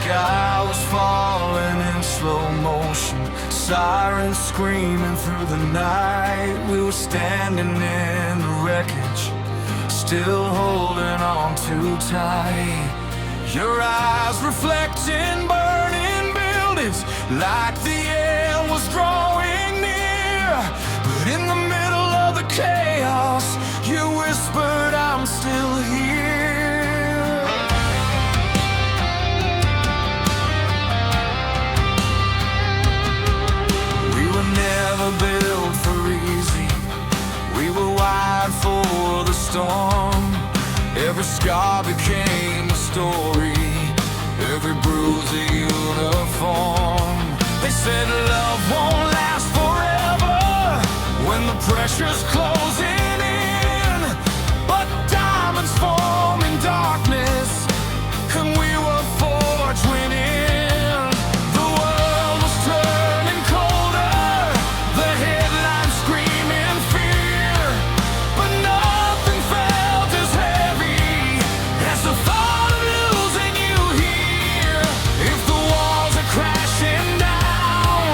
sky was falling in slow motion, sirens screaming through the night. We were standing in the wreckage, still holding on too tight. Your eyes reflecting burning buildings, like the end was drawing near. But in the middle of the chaos, you whispered, I'm still here. We were never built for easy, we were wired for the storm. Every scar became a story, every bruise a uniform. They said love won't last forever when the pressure's closing in. But diamonds form in darkness, and we were forged winning. The world was turning colder, the headlines screaming fear. But nothing felt as heavy as the thought of losing you here. If the walls are crashing down,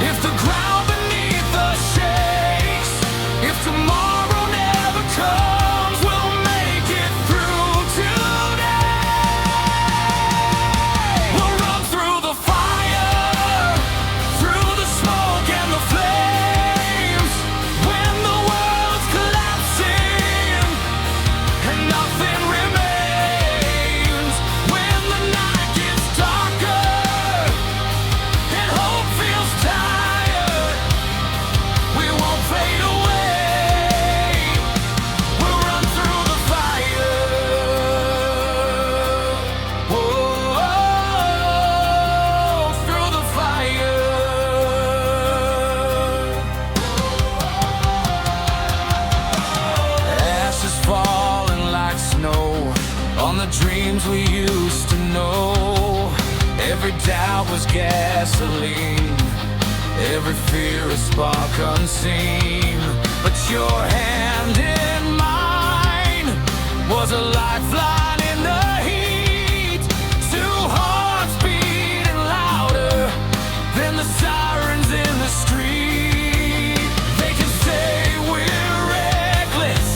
if the ground beneath us shakes, if tomorrow never comes, we'll make it through today. We'll run through the fire, through the smoke and the flames, when the world's collapsing and nothing remains. When the night gets darker and hope feels tired, we won't fade away. We'll run through the fire. Whoa, through the fire. Ashes falling like snow on the dreams we used to know. Every doubt was gasoline, every fear a spark unseen. But your hand in mine was a lifeline in the heat. Two hearts beating louder than the sirens in the street. They can say we're reckless,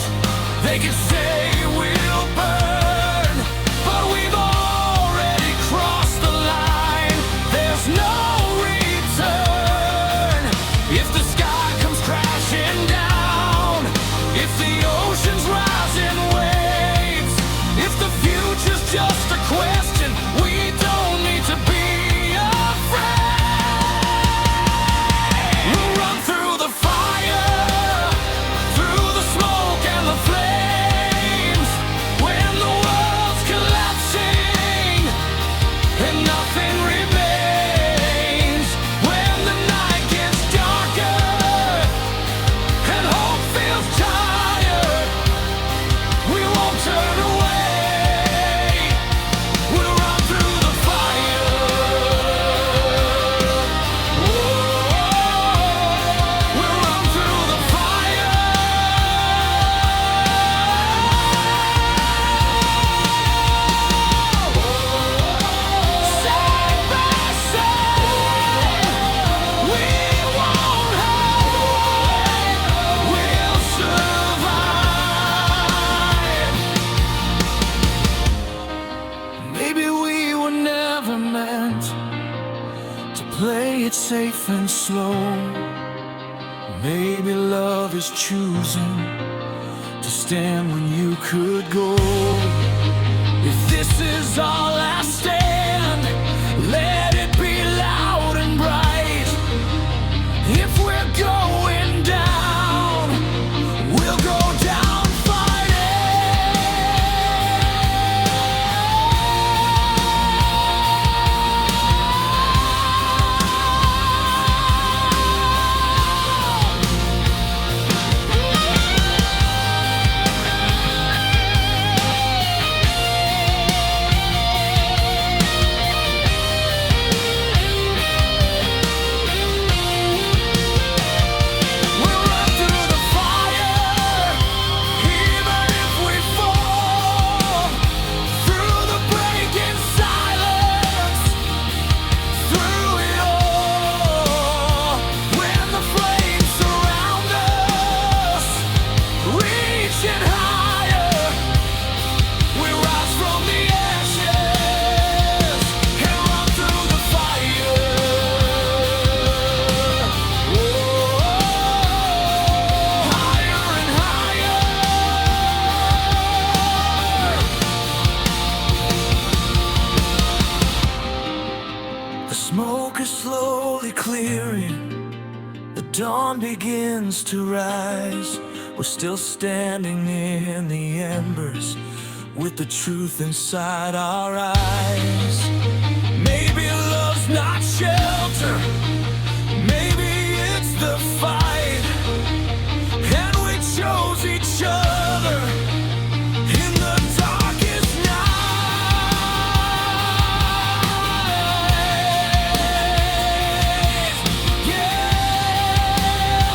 they can say we'll burn, but we've already crossed the line. There's no return. If the sky comes crashing down, if the oceans rise in waves, if the future's just a question, we don't need to be afraid. We'll run through the fire, through the smoke and the flames, when the world's collapsing and nothing remains. When the night gets darker and hope feels tired, we won't turn away. We'll run through the fire. Whoa, we'll run through the fire. Side by side, we won't hide. We'll survive. Maybe we were never meant to play it safe and slow. Maybe love is choosing to stand when you could go. If this is all I stand, let it be loud and bright. If we're going down, we'll go down fighting. Smoke is slowly clearing, the dawn begins to rise. We're still standing in the embers, with the truth inside our eyes. Maybe love's not shelter, maybe it's the fight, and we chose each other in the darkest night. Yeah,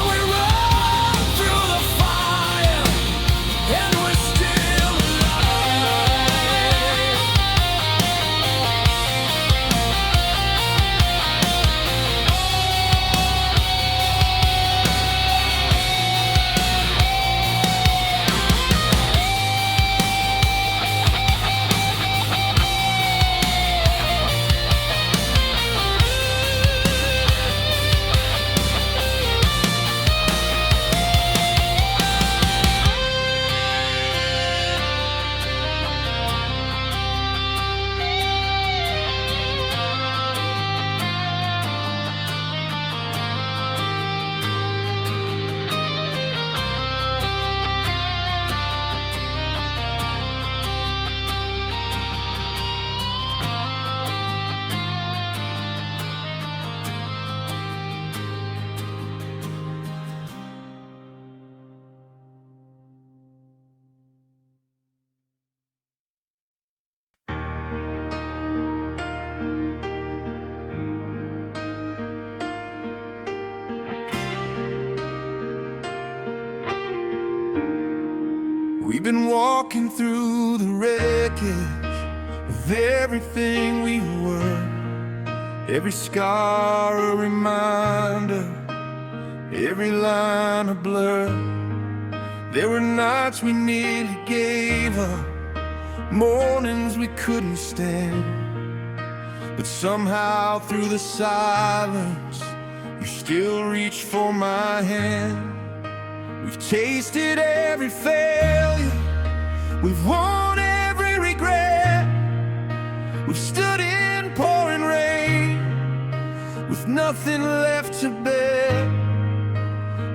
we run through the fire, and we're still alive. We've been walking through the wreckage of everything we were. Every scar a reminder, every line a blur. There were nights we nearly gave up, mornings we couldn't stand. But somehow through the silence, you still reached for my hand. We've tasted every failure, we've won every regret. We've stood in pouring rain, with nothing left to bear.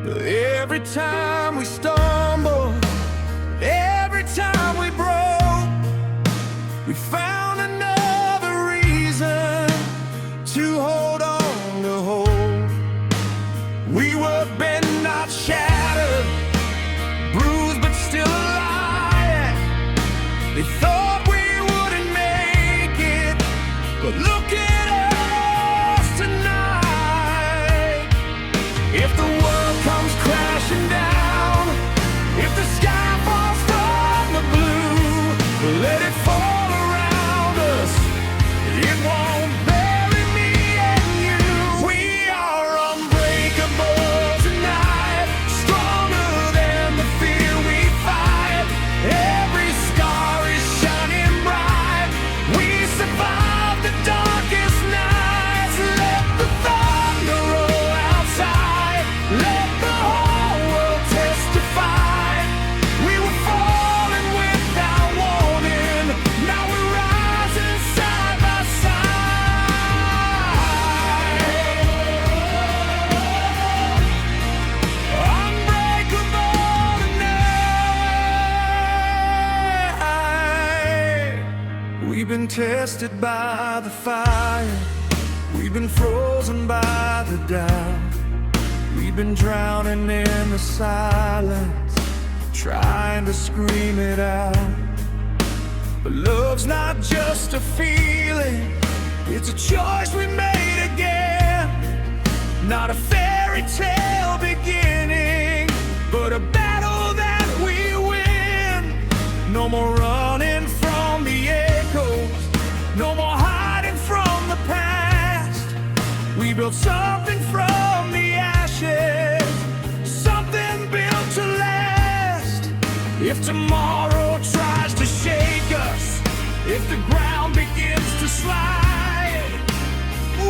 But every time we stumbled, every time we broke, we found another reason to hold on to hope. We were bent, not shattered, bruised but still alive. They thought we wouldn't make it, but look at us tonight. If the world comes crashing down, if the sky falls from the blue, let it fall around us, it won't bury me and you. We are unbreakable tonight, stronger than the fear we fight. Every scar is shining bright, we survived the darkest nights. Let the thunder roll outside, let the whole world testify. We were falling without warning, now we're rising side by side. Unbreakable tonight. We've been tested by the fire, we've been frozen by the doubt. We've been drowning in the silence, trying to scream it out. But love's not just a feeling, it's a choice we made again. Not a fairy tale beginning, but a battle that we win. No more running from the echoes, no more hiding from the past. We built something from the ashes, something built to last. If tomorrow tries to shake us, if the ground begins to slide,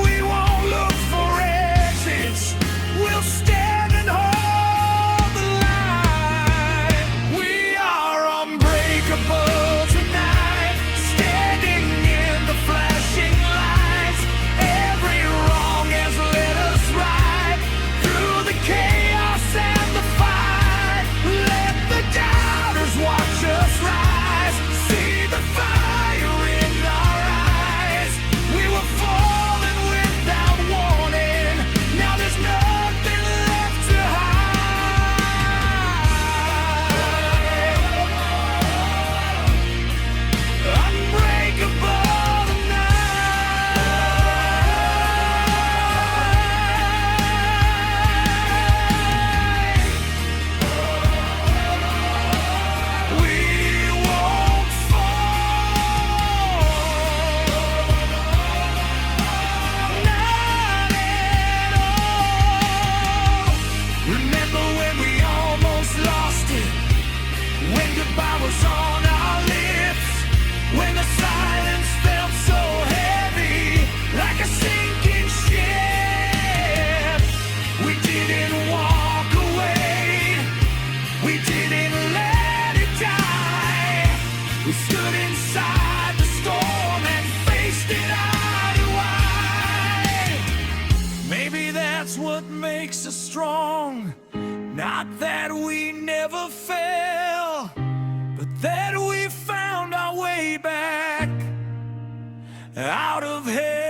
we won't look for exits, we'll stand and hold the line. We are unbreakable tonight, standing in the flashing lights. Every not that we never fell, but that we found our way back out of hell.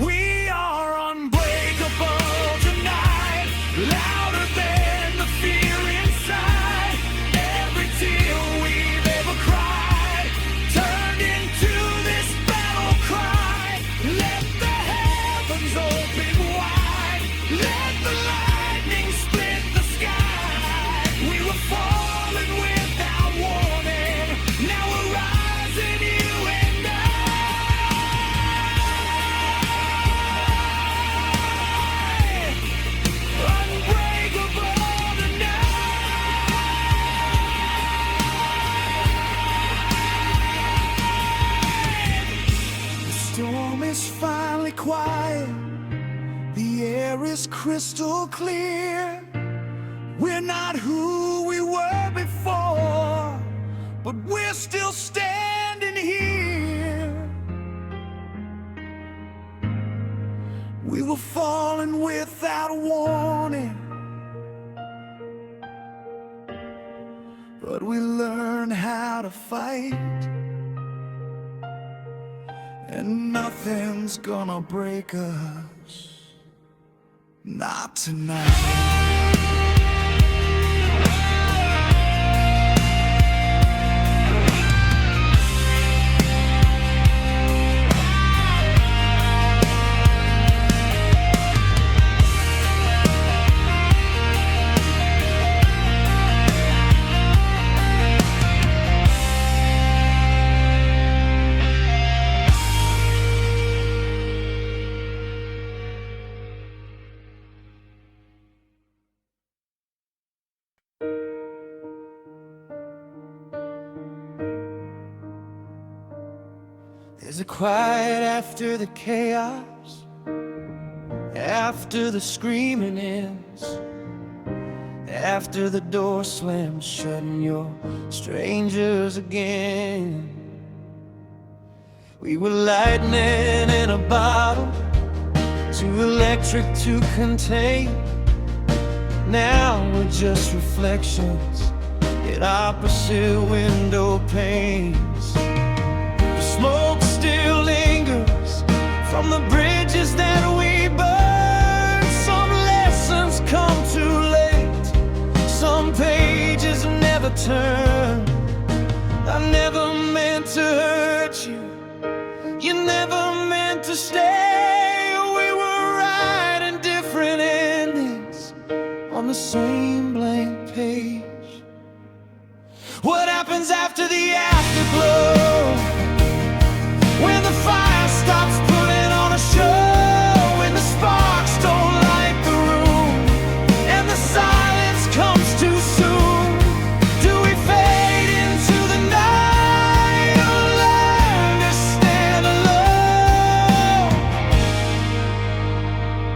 We are unbreakable tonight, louder than the fear inside. Every tear we've ever cried turned into this battle cry. Let the heavens open wide, let the lightning split the sky. We were falling without warning, now we're rising, you and I. Unbreakable tonight. The storm is finally quiet, the air is crystal clear. We're not who we were before, but we're still standing here. We were falling without warning, but we learned how to fight, and nothing's gonna break us, not tonight. There's a quiet after the chaos, after the screaming ends, after the door slams shut and you're strangers again. We were lightning in a bottle, too electric to contain. Now we're just reflections in opposite window panes. The smoke still lingers from the bridges that we burned. Some lessons come too late, some pages never turn. I never meant to hurt you, you never meant to stay. We were writing different endings on the same blank page. What happens after the afterglow? When the fire stops putting on a show, when the sparks don't light the room, and the silence comes too soon. Do we fade into the night or learn to stand alone?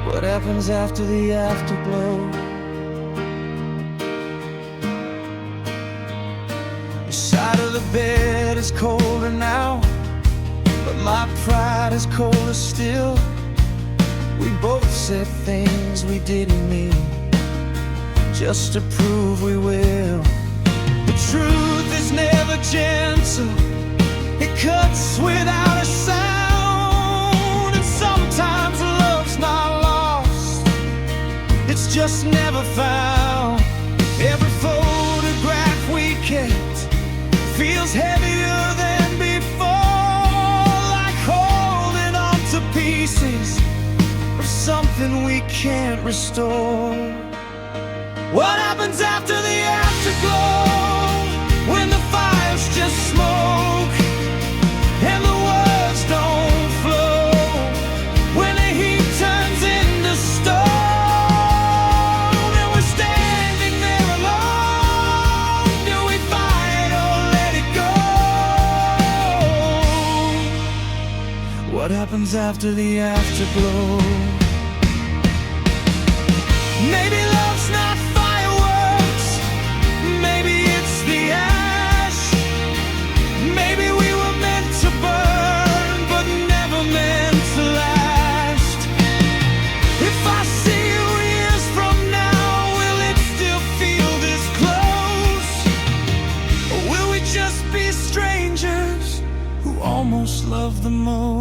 What happens after the afterglow? The side of the bed is colder now, but my pride is colder still. We both said things we didn't mean, just to prove we will. The truth is never gentle, it cuts without a sound. And sometimes love's not lost, it's just never found. Every photograph we kept feels heavier than before, like holding on to pieces of something we can't restore. What happens after the afterglow? When the fire's just smoke and the words don't flow, when the heat turns into stone and we're standing there alone. Do we fight or let it go? after the afterglow? Maybe love's not fireworks, maybe it's the ash. Maybe we were meant to burn, but never meant to last. If I see you years from now, will it still feel this close? Or will we just be strangers who almost love the most?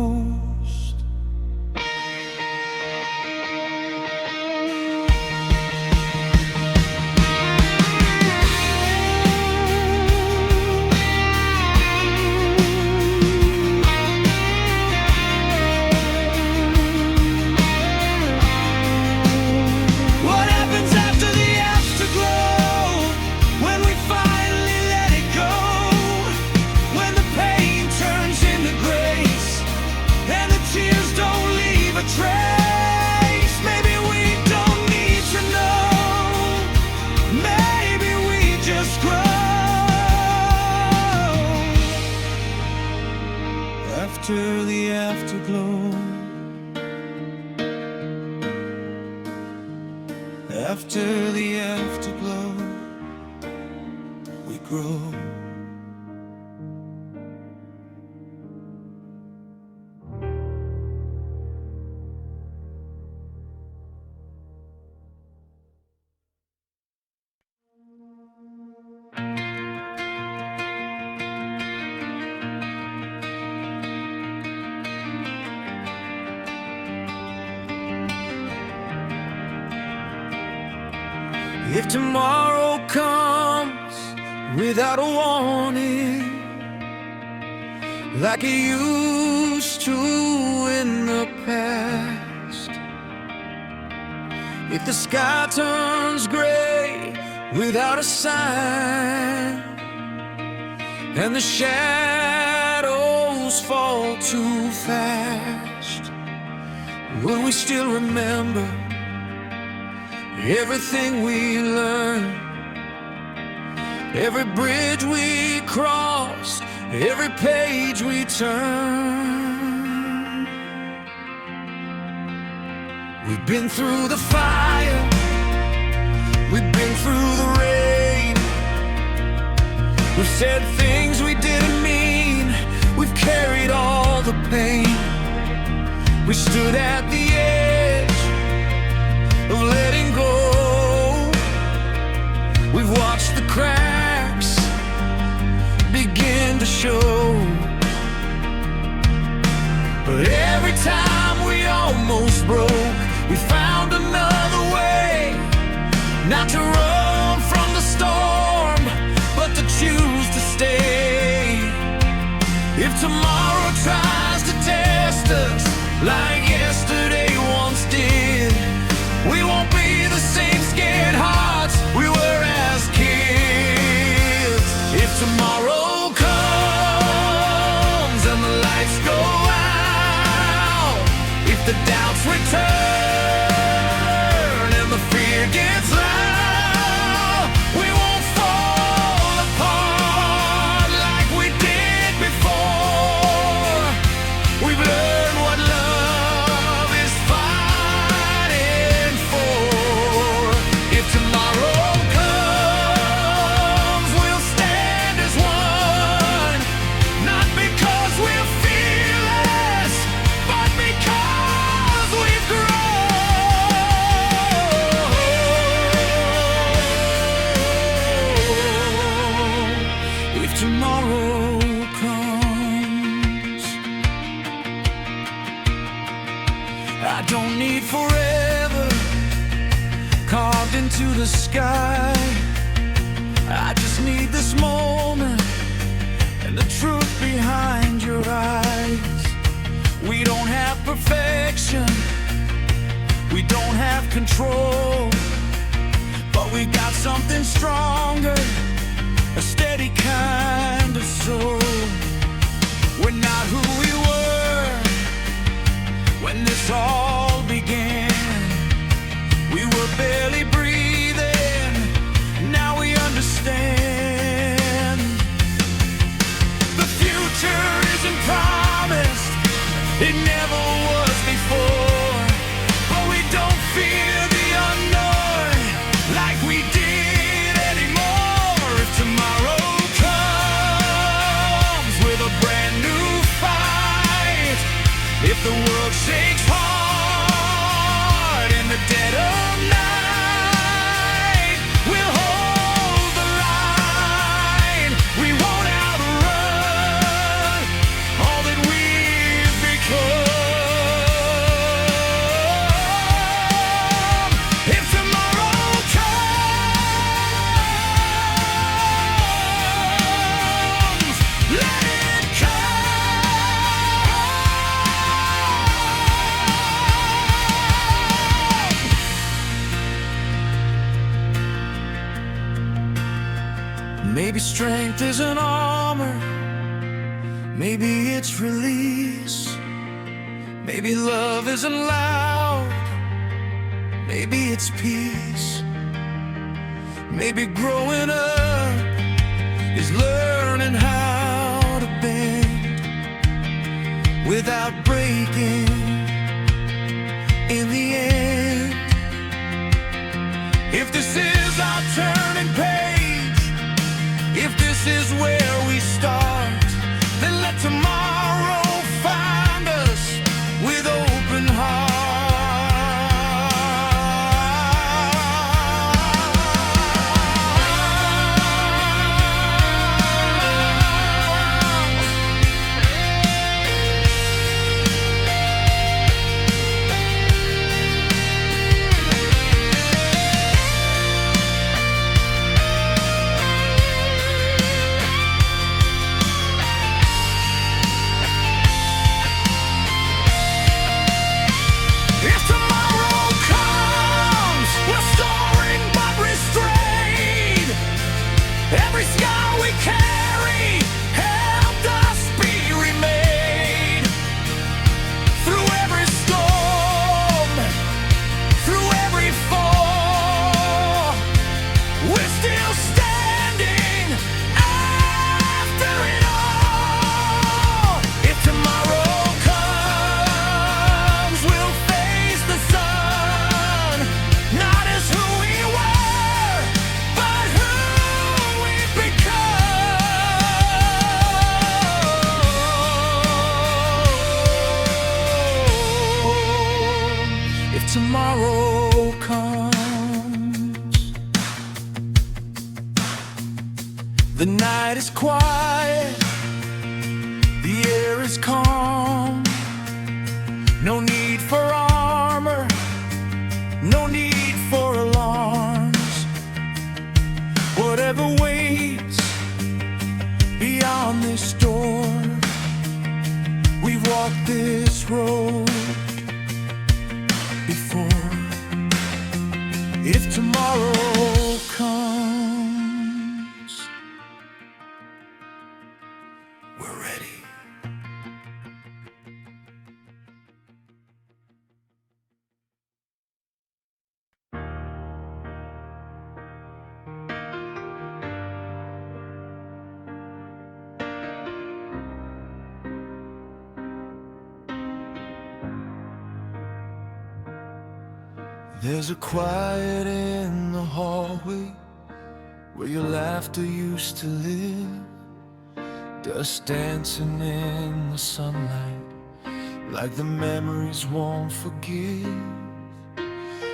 After the afterglow, after the afterglow, we grow. If tomorrow comes without a warning, like it used to in the past, if the sky turns gray without a sign, and the shadows fall too fast, will we still remember everything we learned, every bridge we crossed, every page we turned? We've been through the fire, we've been through the rain, we've said things we didn't mean, we've carried all the pain. We stood at the edge of letting go. We've watched the cracks begin to show, but every time we almost broke, we found another way, not to run from the storm, but to choose to stay. If tomorrow tries to test us like yesterday once did, we won't be the same scared hearts we were as kids. If tomorrow comes and the lights go out, if the doubts return and the fear gets loud, we won't fall apart like we did before. We've learned what love is fighting for. If tomorrow comes, we'll stand as one, not because we're fearless, but because we've grown. If tomorrow comes, I don't need forever carved into the sky. I just need this moment and the truth behind your eyes. We don't have perfection, we don't have control, but we got something stronger, a steady kind of soul. We're not who we were when this all began. We were barely breathing, now we understand. The future isn't promised, it never was. Maybe strength isn't armor, maybe it's release. Maybe love isn't loud, maybe it's peace. Maybe growing up is learning how to bend without breaking in the end. If this is our turning page, if this is where we start, then let tomorrow find us with open hearts. Every scar we carry helped us be remade. Through every storm, through every fall, we're still standing after it all. If tomorrow comes, we'll face the sun, not as who we were, but who tomorrow comes. The night is quiet, the air is calm. No need for armor, no need for alarms. Whatever waits beyond this door, we've walked this road before. If tomorrow comes, we're ready. There's a quiet in the hallway where your laughter used to live. Dust dancing in the sunlight like the memories won't forgive.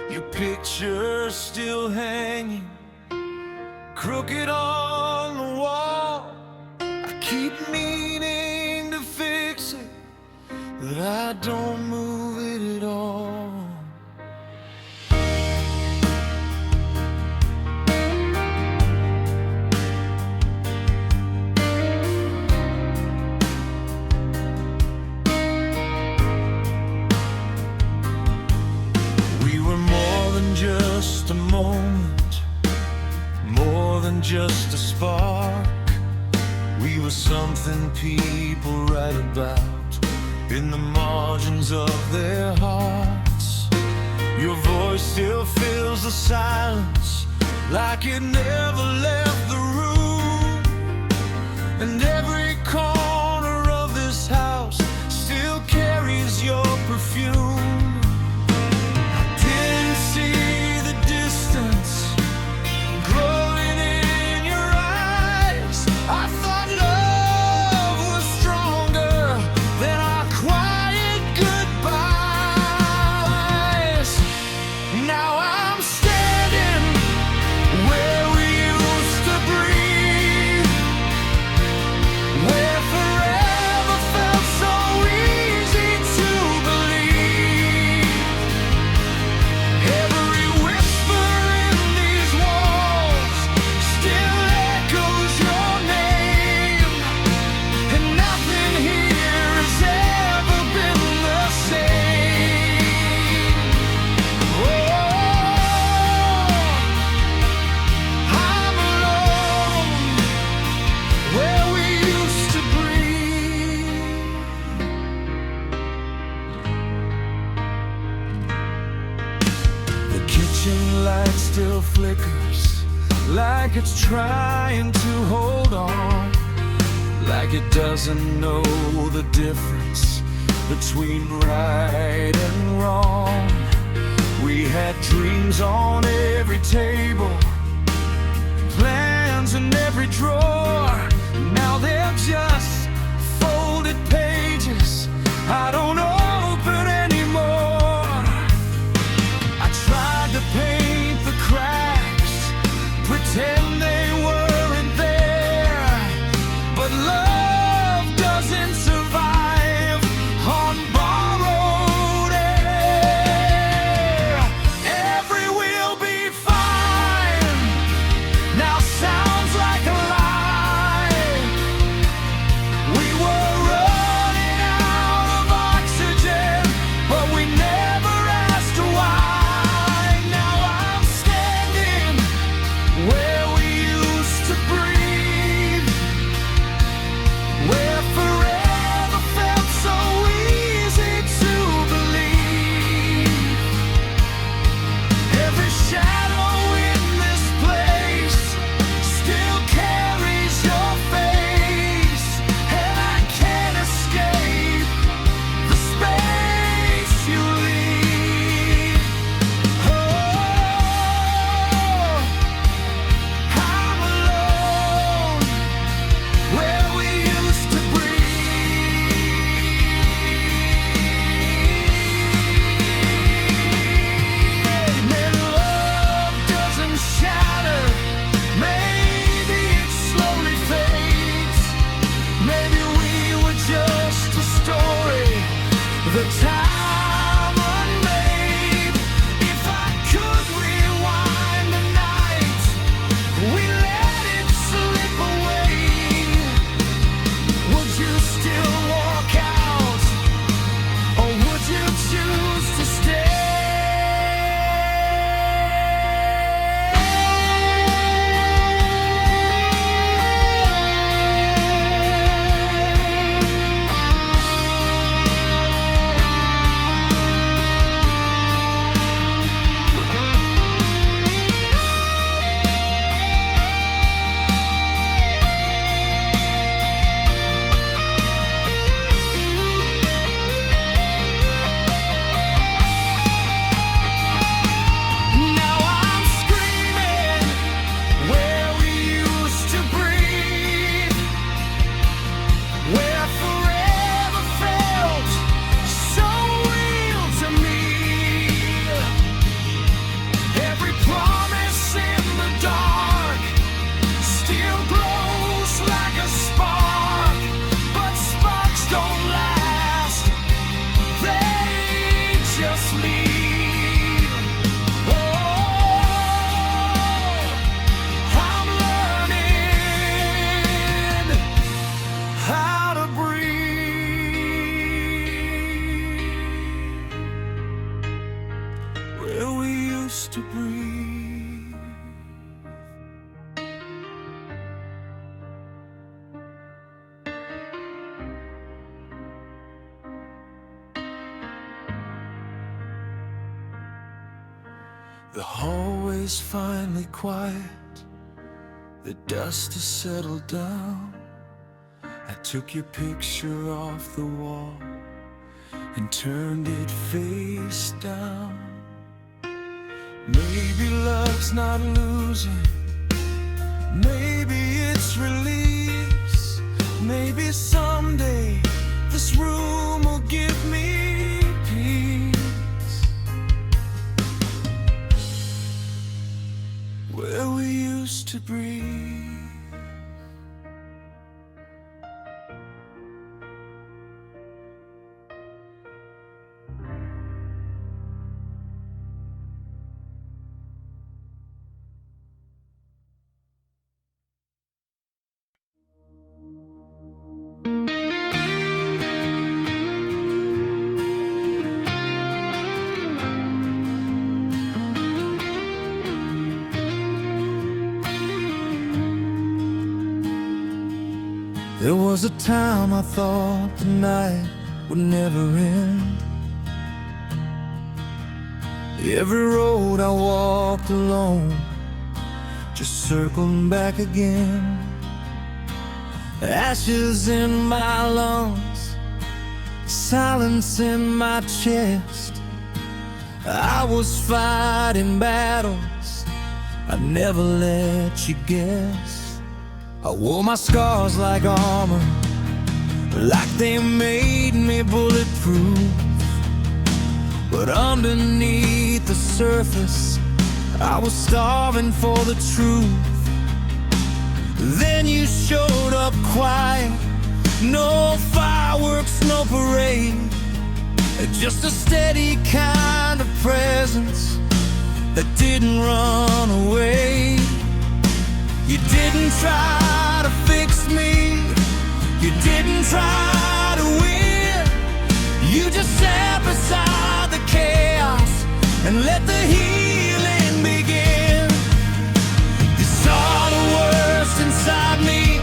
Your picture's still hanging crooked on the wall. I keep meaning to fix it, but I don't move it at all. Just a moment, more than just a spark. We were something people write about in the margins of their hearts. Your voice still fills the silence like it never left the room. And every corner of this house still carries your perfume. flashing light still flickers, like it's trying to hold on, like it doesn't know the difference between right and wrong. We had dreams on every table, plans in every drawer. Now they're just folded pages I don't open anymore. I tried to paint the cracks, pretend they weren't there, but love doesn't survive on borrowed air. Every will be fine now sounds like a lie. We were running out of oxygen, but we never asked why. Now I'm standing where we used to breathe, where forever felt so easy to believe. Every shadow in this place still carries your face, and I can't escape the space you leave. Oh, I'm alone where we used to breathe. Maybe love doesn't shatter, maybe it slowly fades. Maybe we were just a story, the time unmade. If I could rewind the night we let it slip away, would you still walk out, or would you choose to stay? Now I'm screaming where we used to breathe, where forever felt so real to me. Every promise in the dark still glows like a spark, but sparks don't last, they just leave. Oh, I'm learning how to breathe where we used to breathe. The hallway's finally quiet, the dust has settled down. I took your picture off the wall and turned it face down. Maybe love's not losing, maybe it's release. Maybe someday this room will give me peace, where we used to breathe. There was a time I thought the night would never end. Every road I walked alone just circling back again. Ashes in my lungs, silence in my chest. I was fighting battles I never let you guess. I wore my scars like armor, like they made me bulletproof. But underneath the surface, I was starving for the truth. Then you showed up quiet, no fireworks, no parade, just a steady kind of presence that didn't run away. You didn't try to fix me, you didn't try to win. You just sat beside the chaos and let the healing begin. You saw the worst inside me,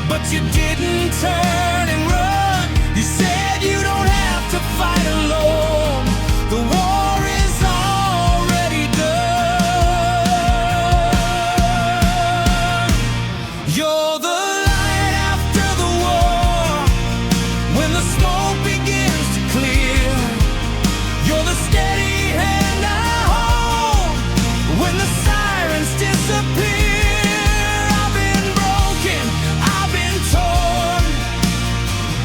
but you didn't turn and run. You said you don't have to fight alone, the war is already done. You're the light after the war, when the smoke begins to clear. You're the steady hand I hold when the sirens disappear. I've been broken, I've been torn,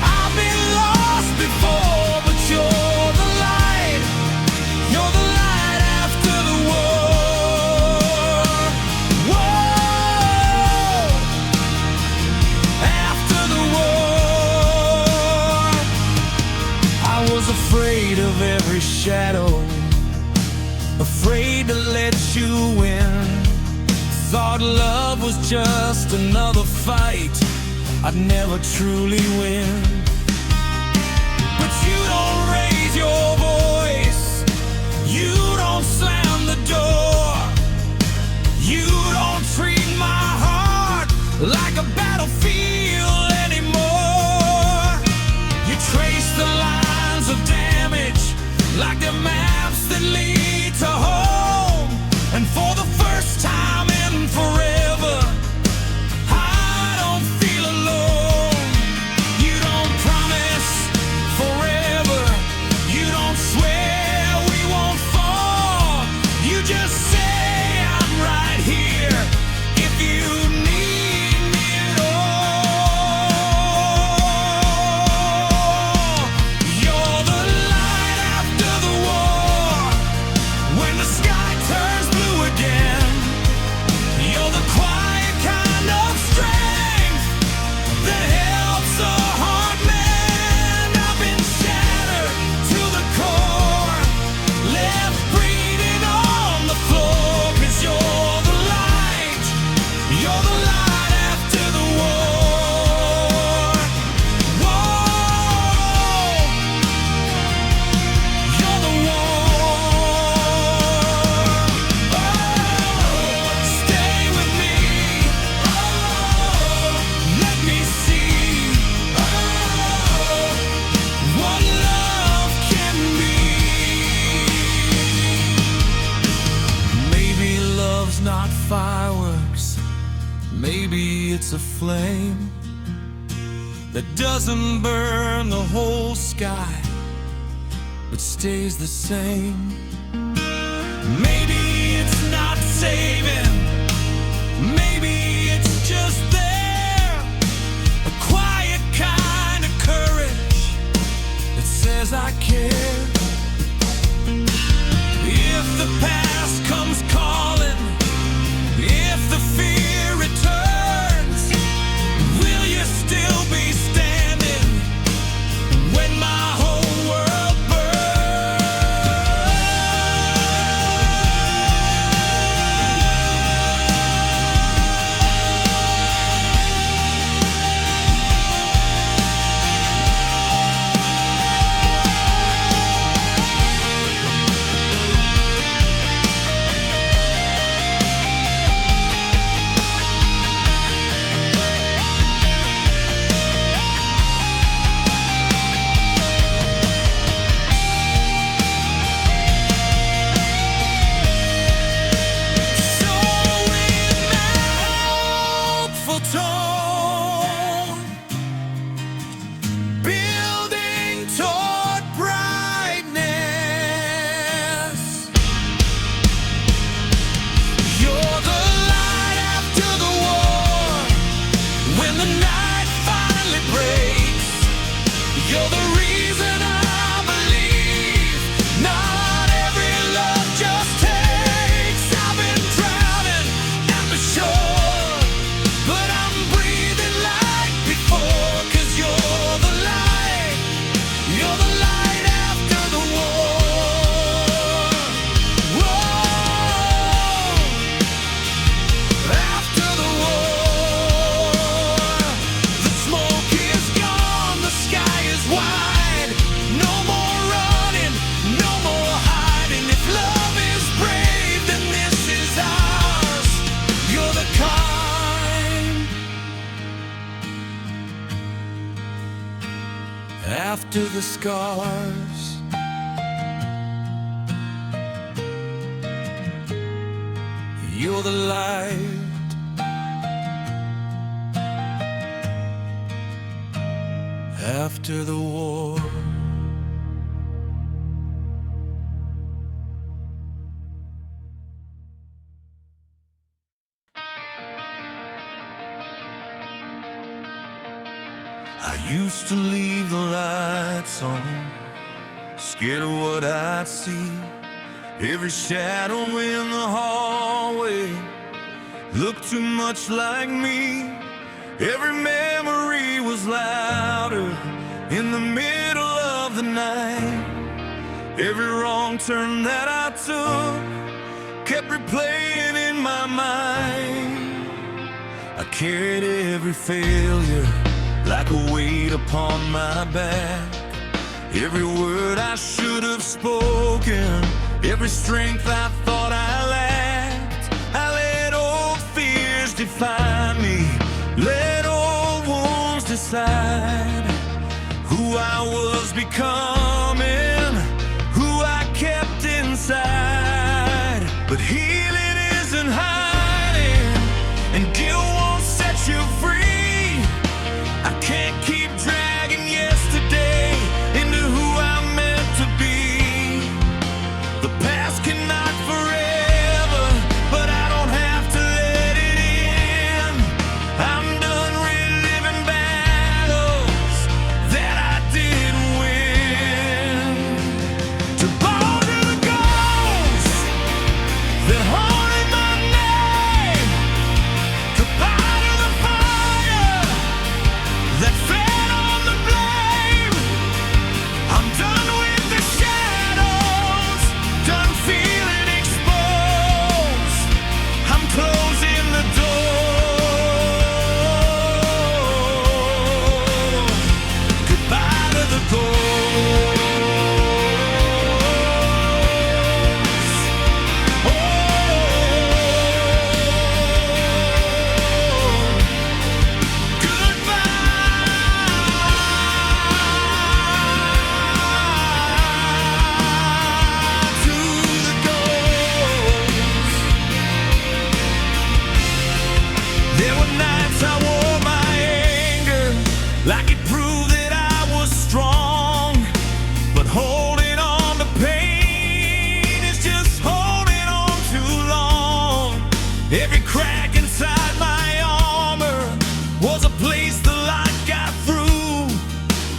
I've been lost before, but you're the light after the war. Whoa, after the war. I was afraid of every shadow, afraid to let you in. Thought love was just another fight I'd never truly win. But you don't raise your voice, you don't slam the door, you don't treat my heart like a battlefield anymore. You trace the lines of damage like the maps that lead to home. And for the first time in forever, I don't feel alone. You don't promise forever, you don't swear we won't fall. You just say I'm right here if you need me at all. You're the light after the war, when the sky turns blue again. You're the quiet kind of strength that helps a hard man. I've been shattered to the core, left bleeding on the floor. 'Cause you're the light after the war. Whoa, you're the war. Oh, stay with me. Oh, let me see what love can be. Maybe love's not fireworks, maybe it's a flame that doesn't burn the whole sky, but stays the same. Maybe it's not saving, maybe it's just there, a quiet kind of courage that says I care. If the past comes calling, if the fear returns, will you still be standing when my whole world burns? after the scars. You're the light, after the war. I used to leave the lights on, scared of what I'd see. Every shadow in the hallway looked too much like me. Every memory was louder in the middle of the night. Every wrong turn that I took kept replaying in my mind. I carried every failure like a weight upon my back. Every word I should have spoken, every strength I thought I lacked. I let old fears define me, let old wounds decide who I was becoming, who I kept inside. But healing isn't hiding, and guilt won't set you free. I can't keep dragging yesterday into who I'm meant to be. The past can knock forever, but I don't have to let it in. I'm done reliving battles that I didn't win. To bow to the ghosts that haunted my name, goodbye to the fire that fed on the blame. I'm done with the shadows, done feeling exposed. I'm closing the door. Goodbye to the ghosts. Oh, goodbye to the ghosts. There were nights I wore my anger like it proved that I was strong. But holding on to pain is just holding on too long. Every crack inside my armor was a place the light got through.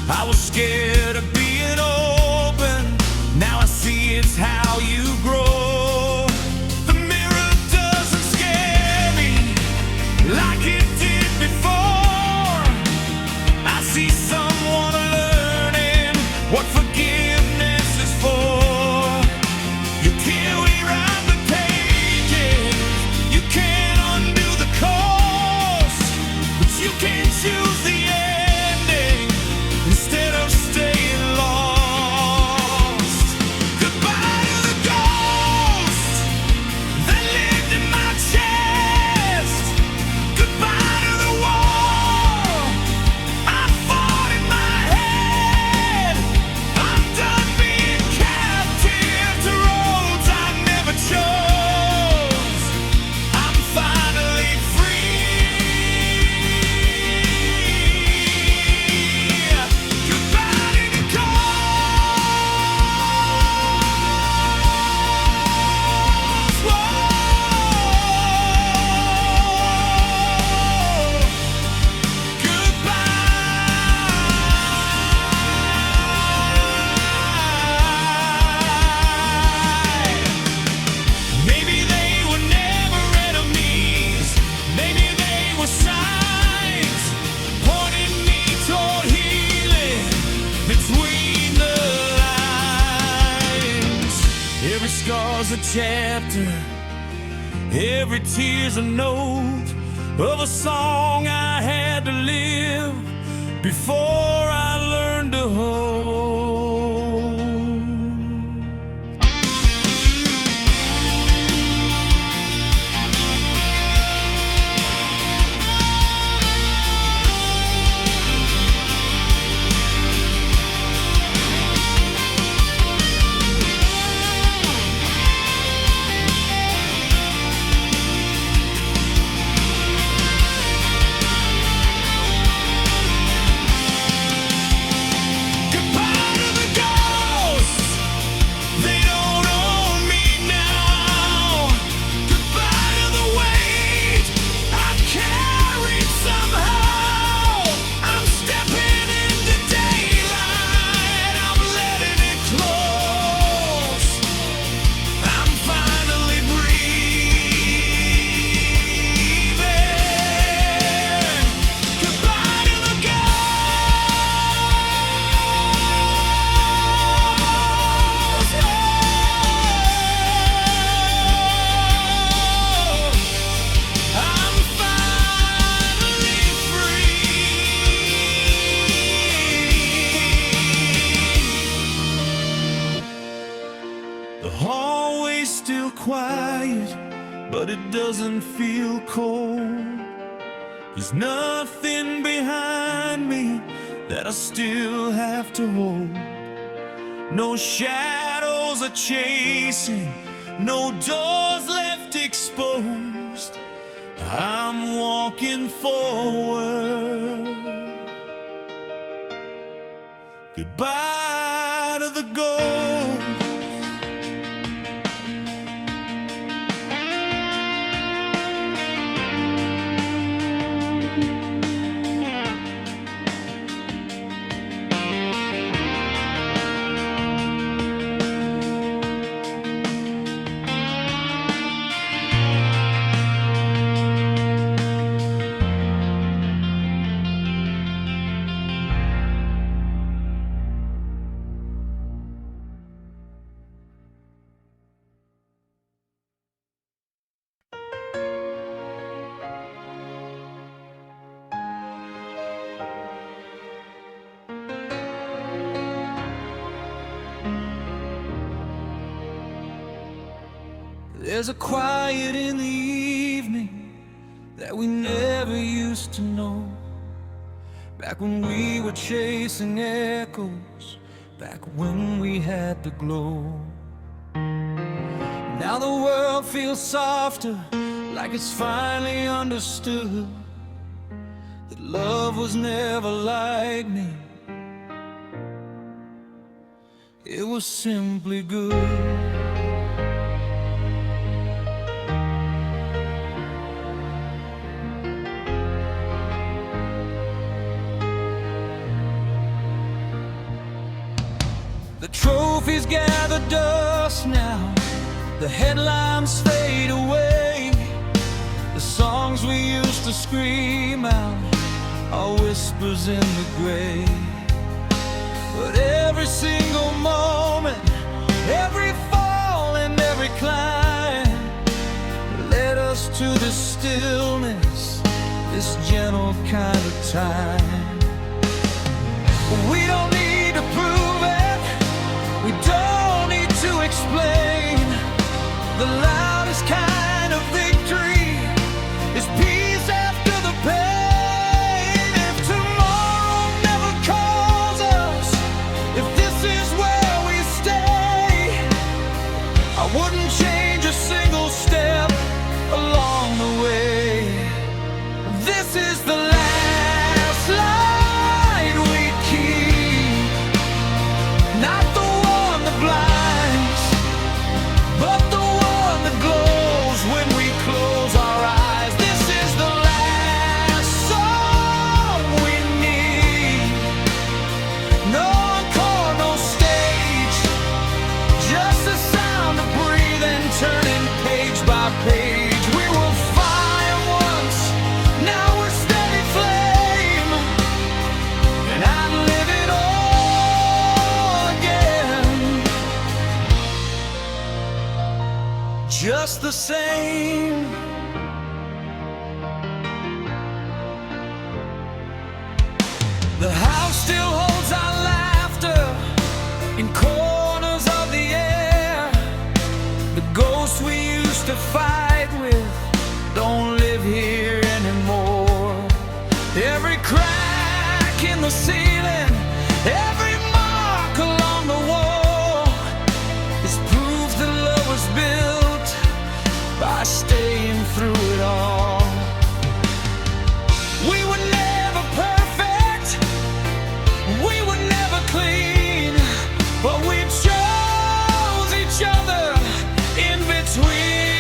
I was scared of being open, now I see it's how you grow. The mirror doesn't scare me like it did before. I see someone learning what forgiveness is for. You can't rewrite the pages, you can't undo the course, but you can choose the ending instead of staying lost. Goodbye to the ghost that lived in my chest. Goodbye to the war I fought in my head. I'm done being captive to roads I never chose. I'm finally free. Goodbye to the ghosts. Goodbye. Maybe they were never enemies, maybe they were signs pointing me toward healing between the lines. Every scar's a chapter, every tear's a note of a song I had to live before I learned to hold. quiet, but it doesn't feel cold. There's nothing behind me that I still have to hold. No shadows are chasing, no doors left exposed. I'm walking forward. Goodbye to the gold. There's a quiet in the evening that we never used to know. Back when we were chasing echoes, back when we had the glow. Now the world feels softer, like it's finally understood that love was never like me. It was simply good. The trophies gather dust now, the headlines fade away. The songs we used to scream out are whispers in the gray. But every single moment, every fall and every climb led us to this stillness, this gentle kind of time. We don't need to prove it, we don't need to explain. The loudest kind of victory is peace after the pain. If tomorrow never calls us, if this is where we stay, I wouldn't change a single step along the way. This is the last light we keep, not the one that blinds, but the one that glows when we close our eyes. This is the last song we need. No encore, no stage, just the sound of breathing, turning page by page. We were fire once, now we're steady flame, and I'd live it all again, just the same. The house still holds our laughter in corners of the air. The ghosts we used to fight with don't live here anymore. Every crack in the ceiling, every mark along the wall is proof that love was built by staying through it all. We were never perfect, we were never clean, but we chose each other in between.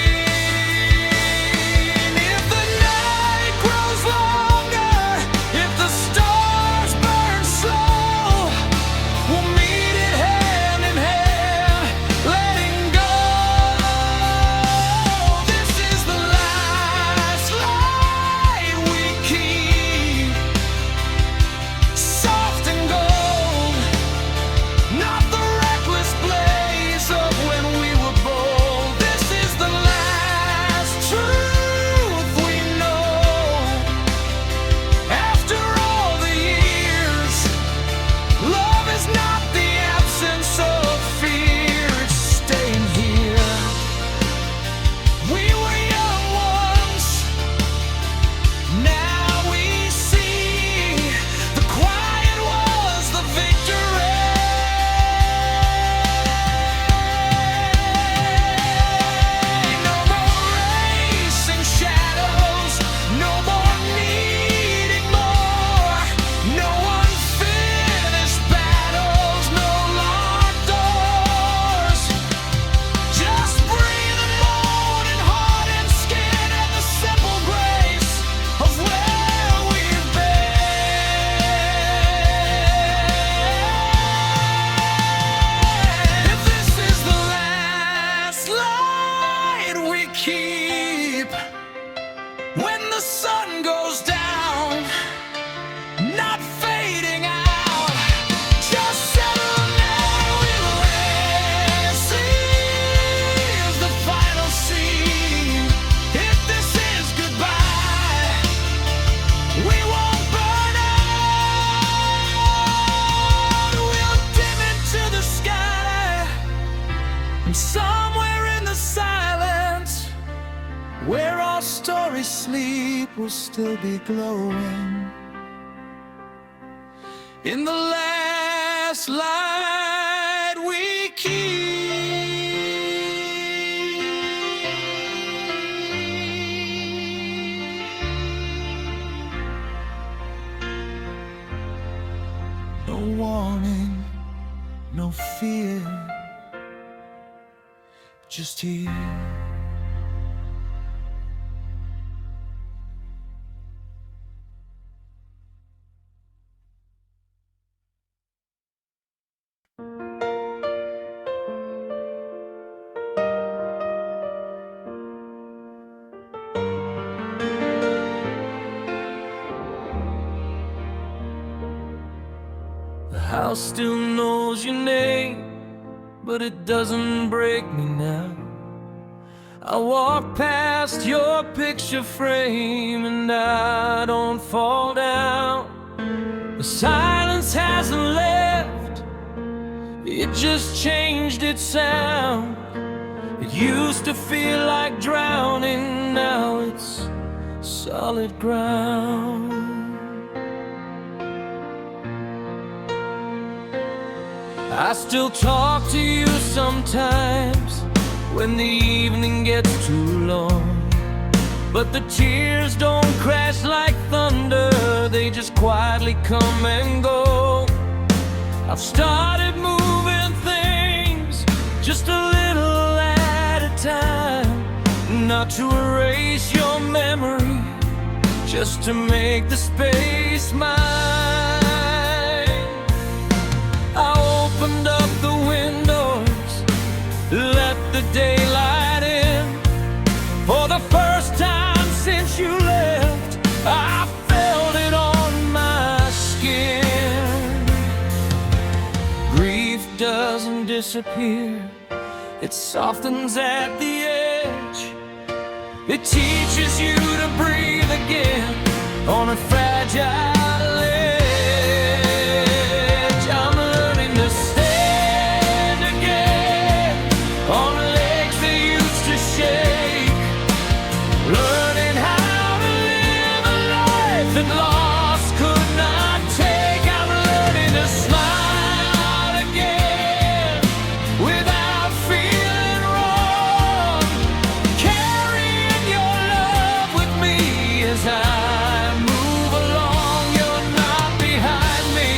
keep. When the sun goes down, not fading out, just settle down with rest. Here's the final scene. If this is goodbye, we won't burn out. We'll dim into the sky, and somewhere in the silence, where our stories sleep, will still be glowing. In the last light we keep. No warning, no fear, just here. The house still knows your name, but it doesn't break me now. I walk past your picture frame and I don't fall down. The silence hasn't left, it just changed its sound. It used to feel like drowning, now it's solid ground. I still talk to you sometimes when the evening gets too long, but the tears don't crash like thunder, they just quietly come and go. I've started moving things just a little at a time, not to erase your memory, just to make the space mine. I opened up the windows, let the daylight in. For the first time since you left, I felt it on my skin. Grief doesn't disappear, it softens at the edge. It teaches you to breathe again on a fragile edge. I'm learning to stand again on legs that used to shake, learning how to live a life that loss could not take. I'm learning to smile again without feeling wrong, carrying your love with me as I move along. You're not behind me,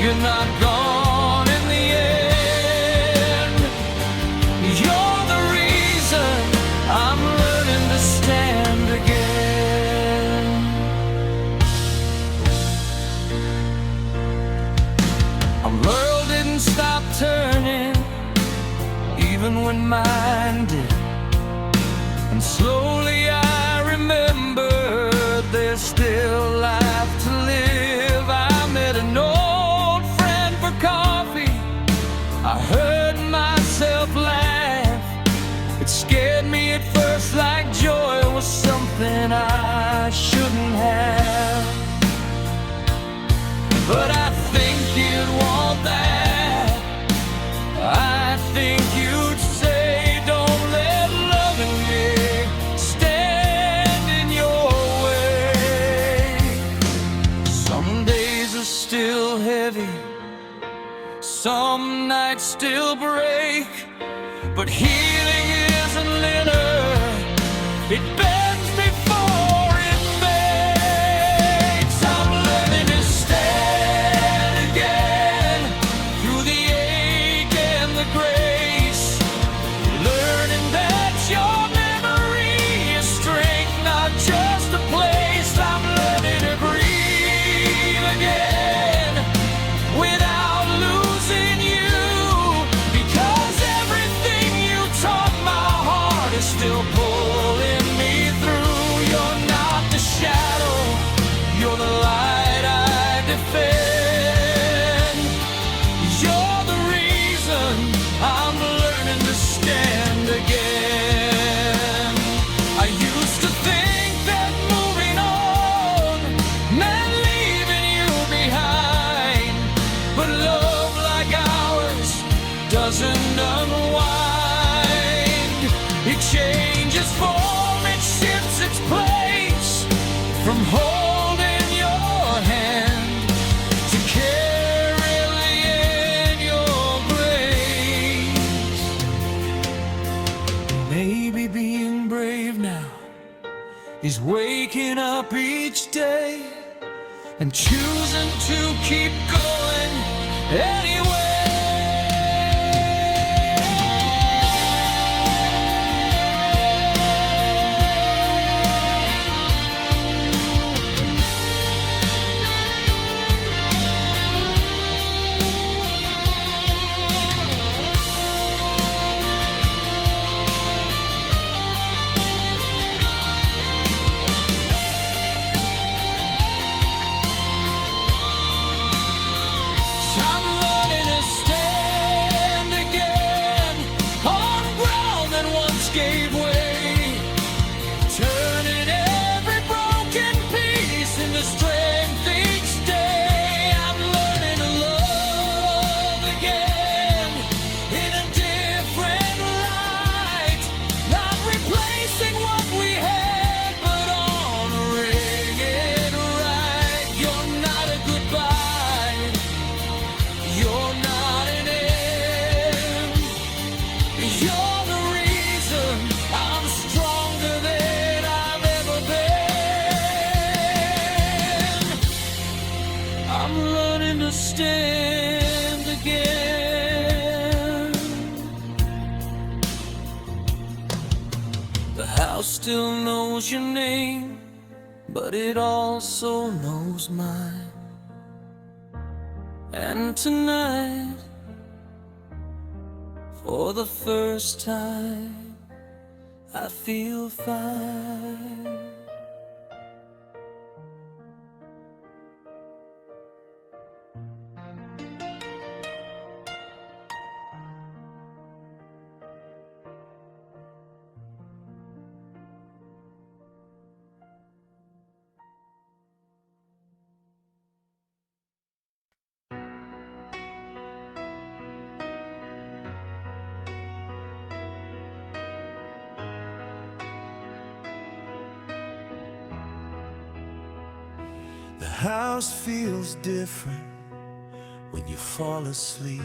you're not gone in the end. You're the reason I'm learning to stand again. Our world didn't stop turning, even when mine did. And slowly I remembered there's still life to live. I met an old friend for coffee, I heard myself laugh. It scared me at first like joy was something I shouldn't have, but I think you'd want that. I think you'd say, don't let loving me stand in your way. Some days are still heavy, some nights still break, but healing isn't linear, it bends before it fades. I'm learning to stand again through the ache and the grace, learning that your memory is strength, not just a place. I'm learning to breathe again without losing you, because everything you taught my heart is still pulling from holding your hand to carrying your grace. Maybe being brave now is waking up each day and choosing to keep going anyway. Gave way, turning every broken piece into strength each day. I'm learning to love again in a different light, not replacing what we had, but honoring it right. You're not a goodbye, you're not an end, you're I'm stronger than I've ever been. I'm learning to stand again. The house still knows your name, but it also knows mine. And tonight, for the first time, I feel fine. The house feels different when you fall asleep.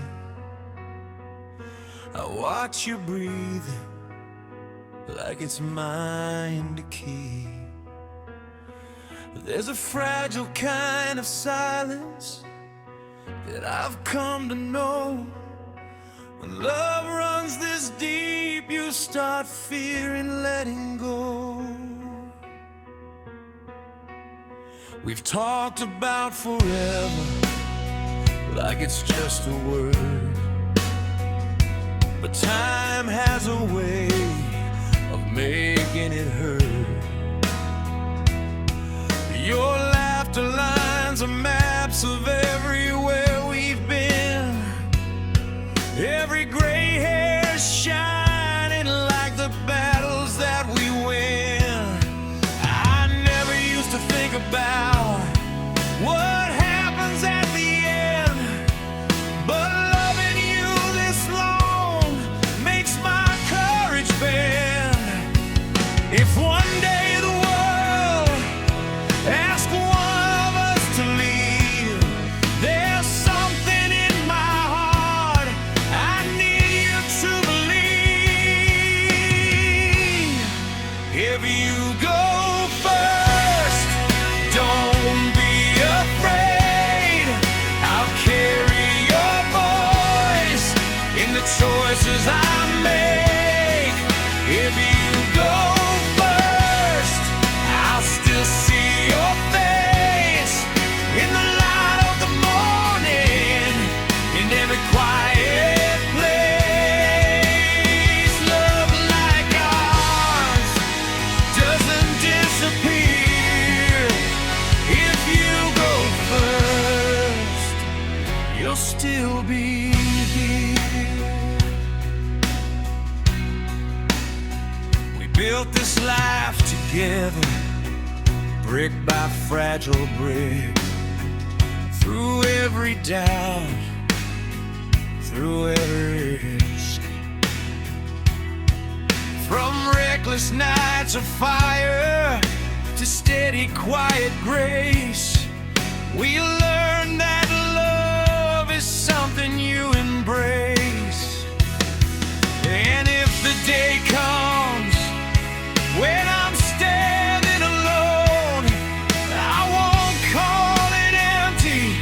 I watch you breathing like it's mine to keep. There's a fragile kind of silence that I've come to know. When love runs this deep, you start fearing letting go. We've talked about forever like it's just a word, but time has a way of making it hurt. Your laughter lines are maps of everywhere we've been. Every gray hair shining like the battles that we win. I never used to think about what happens at the end, but loving you this long makes my courage bend. If one day the world asks one of us to leave, there's something in my heart I need you to believe. If you go first, don't be afraid. I'll carry your voice in the choices I make. If you go first, I'll still see your face in the light of the morning, in every quiet place. Love like ours doesn't disappear. If you go first, you'll still be here. We built this life together, brick by fragile brick, through every doubt, through every risk. From reckless nights of fire to to steady, quiet grace. We learn that love is something you embrace. And if the day comes when I'm standing alone, I won't call it empty,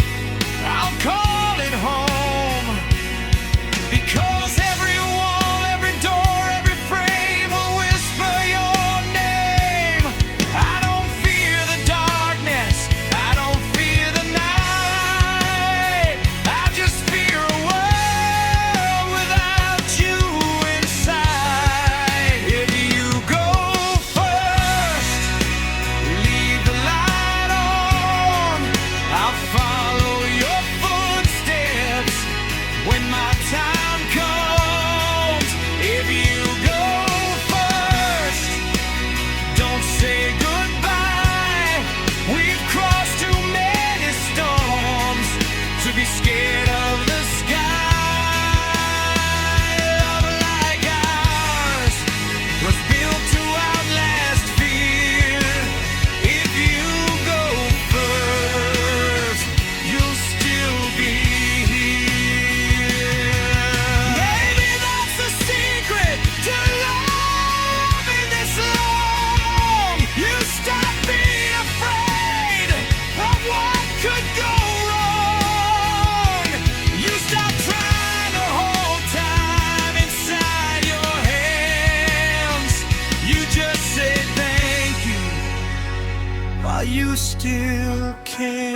I'll call it home. Because every wall, every door, every frame will whisper your name. I don't fear the darkness, I don't fear the night. I just fear a world without you inside. If you go first, leave the light on, I'll follow your footsteps when my time comes. If you go first, don't say goodbye. We've crossed too many storms to be scared of the sky. Love like ours was built to outlast fear. If you go first, you'll still be here. Maybe that's the secret to loving this long. You stop being afraid of what could go wrong. You stop trying to hold time inside your hands. You just say thank you while you still can.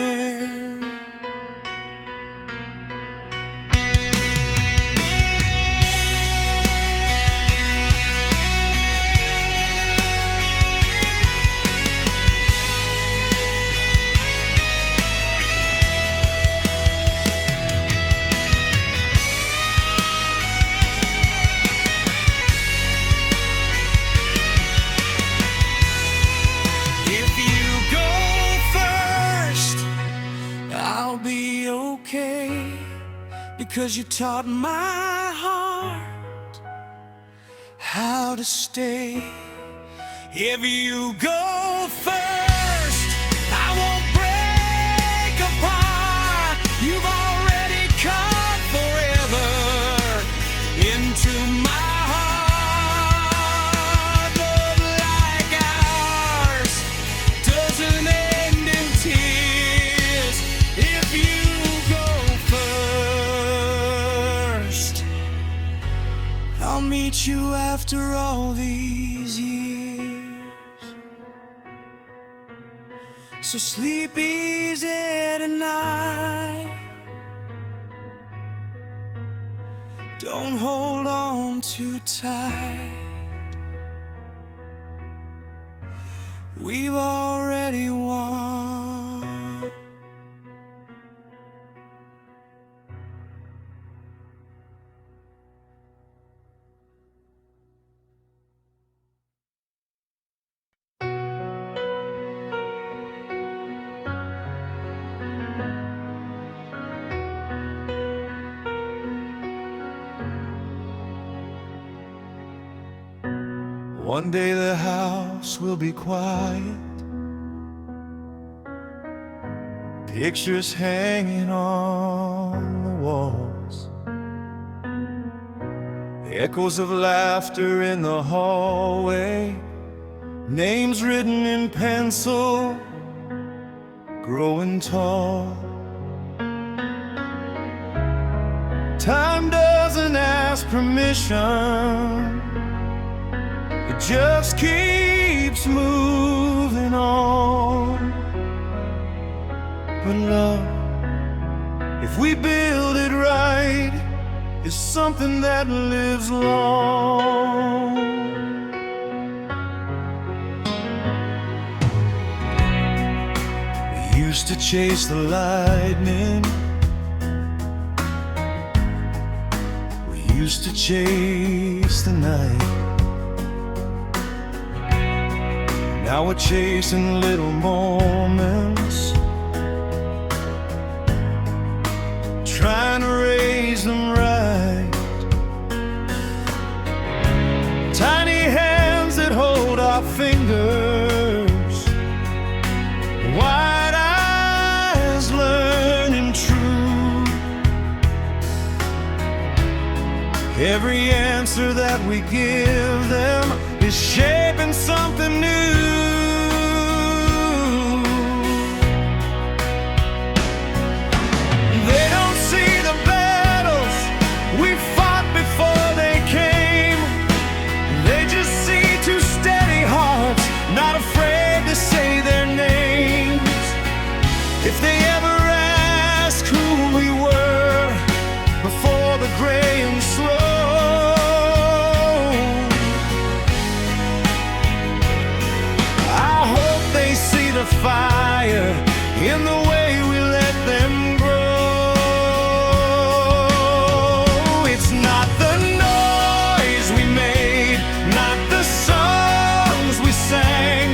If you go first, I'll be okay, because you taught my heart how to stay. If you go first, I won't break apart. You've already come forever into my heart. Love like ours doesn't end in tears. If you go first, I'll meet you after all these years. So sleep easy tonight. Don't hold on too tight. We've already won. One day the house will be quiet, pictures hanging on the walls, the echoes of laughter in the hallway, names written in pencil, growing tall. Time doesn't ask permission, it just keeps moving on. But love, if we build it right, is something that lives long. We used to chase the lightning, we used to chase the night. Now we're chasing little moments, trying to raise them right. Tiny hands that hold our fingers, Every answer that we give them is shaping something new. They don't see the battles we fought before they came. They just see two steady hearts, not afraid to say their names. If they ever ask who we were before the gray and slow, I hope they see the fire in the way we let them grow. It's not the noise we made, not the songs we sang,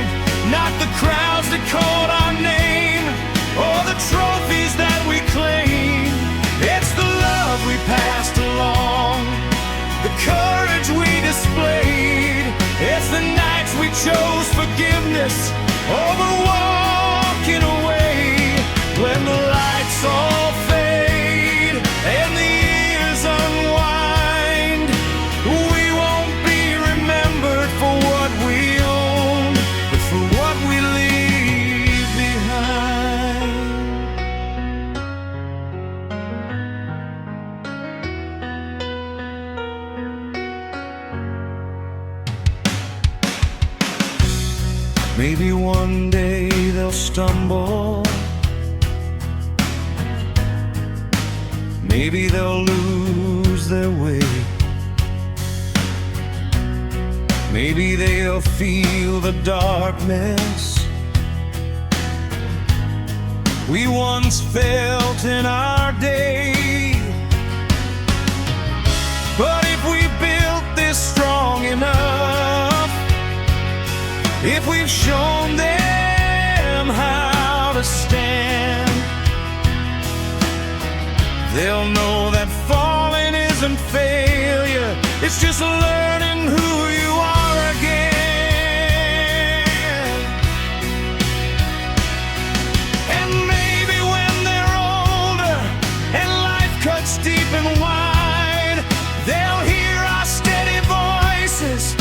not the crowds that called our name, or the trophies that we claim. It's the love we passed along, the courage we displayed. It's the nights we chose forgiveness over walking away. When the lights all fade and the years unwind, we won't be remembered for what we own, but for what we leave behind. Maybe one day they'll stumble, maybe they'll lose their way, maybe they'll feel the darkness we once felt in our day. But if we built this strong enough, if we've shown them how to stand, they'll know that falling isn't failure, it's just learning who you are again. And maybe when they're older and life cuts deep and wide, they'll hear our steady voices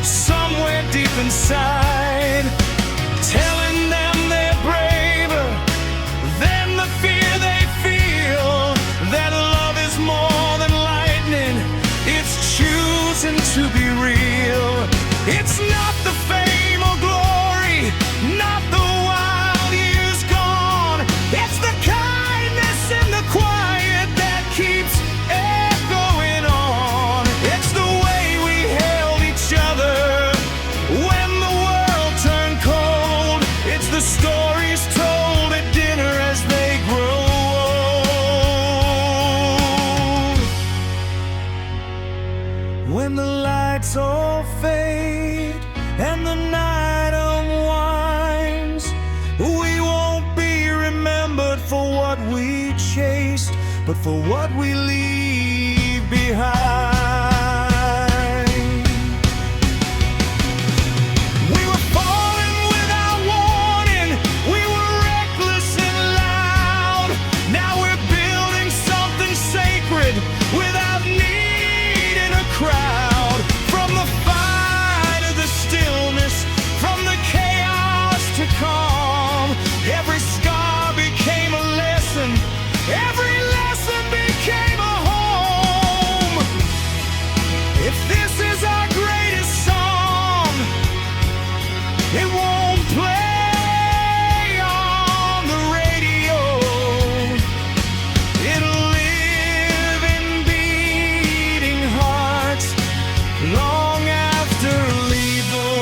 somewhere deep inside, telling them they're braver than the fear they feel, that love is more than lightning, it's choosing to be real. It's not the fame or glory, not the wild years gone, it's the kindness in the quiet that keeps echoing on. It's the way we held each other when the world turned cold. It's the stories told at dinner as they grow old. When the lights all fade and the night unwinds, we won't be remembered for what we chased, but for what we leave behind. We were falling without warning, we were reckless and loud. Now we're building something sacred without needing a crowd. From the fire to the stillness, from the chaos to calm, every scar became a lesson, every lesson became a home. If this is our greatest song, it won't play on the radio. It'll live in beating hearts long after leave door.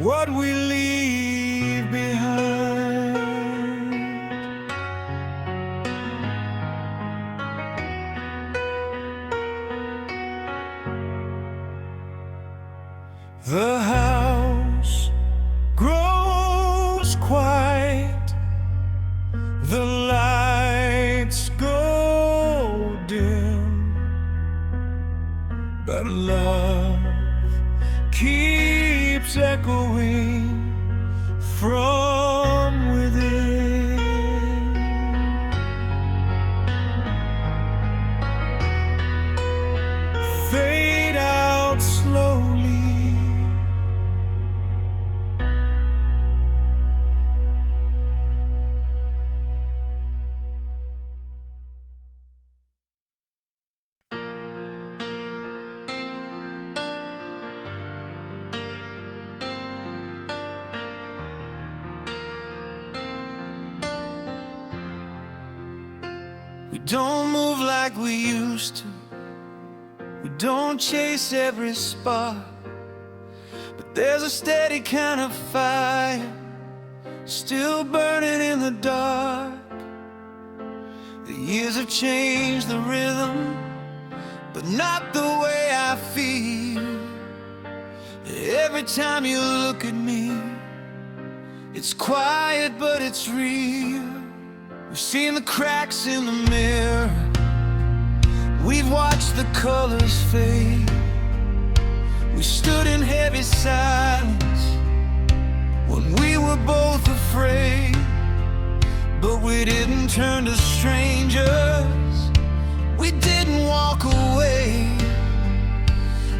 what we leave behind. The house grows quiet, the lights go dim, but love keeps echoing from within. Fade out slowly, we don't move like we used to. We don't chase every spark, but there's a steady kind of fire still burning in the dark. The years have changed the rhythm, but not the way I feel. Every time you look at me, it's quiet but it's real. We've seen the cracks in the mirror, we've watched the colors fade. We stood in heavy silence when we were both afraid, but we didn't turn to strangers, we didn't walk away.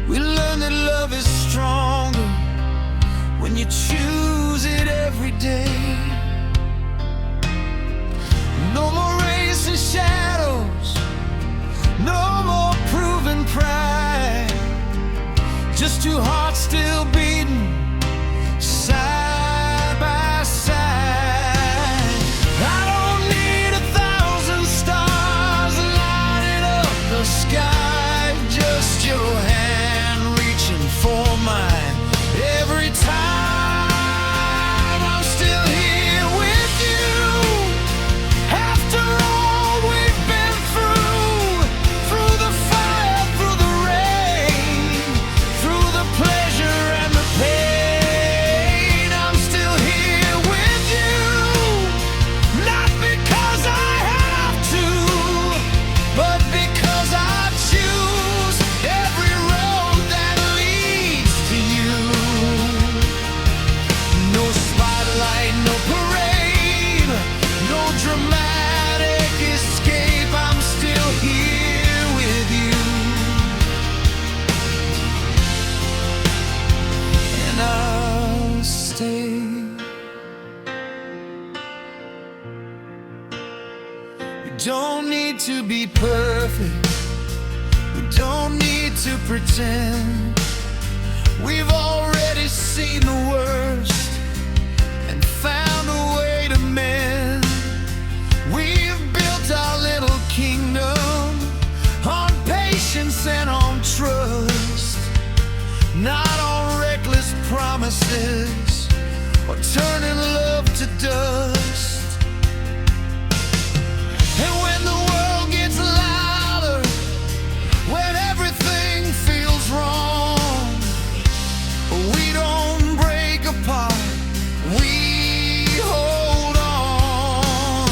We learned that love is stronger when you choose it every day. No more racing shadows, no more proven pride, just two hearts still beating side by side. I don't need 1,000 stars lighting up the sky, just your hand reaching for mine. Every time I'm still here with you, after all we've been through the fire, through the rain, through the pleasure and the pain. I'm still here with you, not because I have to, but because I choose every road that leads to you. No spotlight, no parade, no dramatic escape. I'm still here with you, and I'll stay. We don't need to be perfect, we don't need to pretend. We've already seen the worst and found a way to mend. We've built our little kingdom on patience and on trust, not on reckless promises or turning love to dust. And when the world gets louder, when everything feels wrong, we don't break apart, we hold on.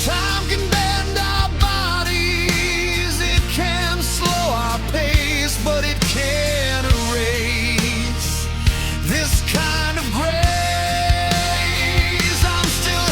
Time can bend our bodies, it can slow our pace, but it can't erase this kind of grace. I'm still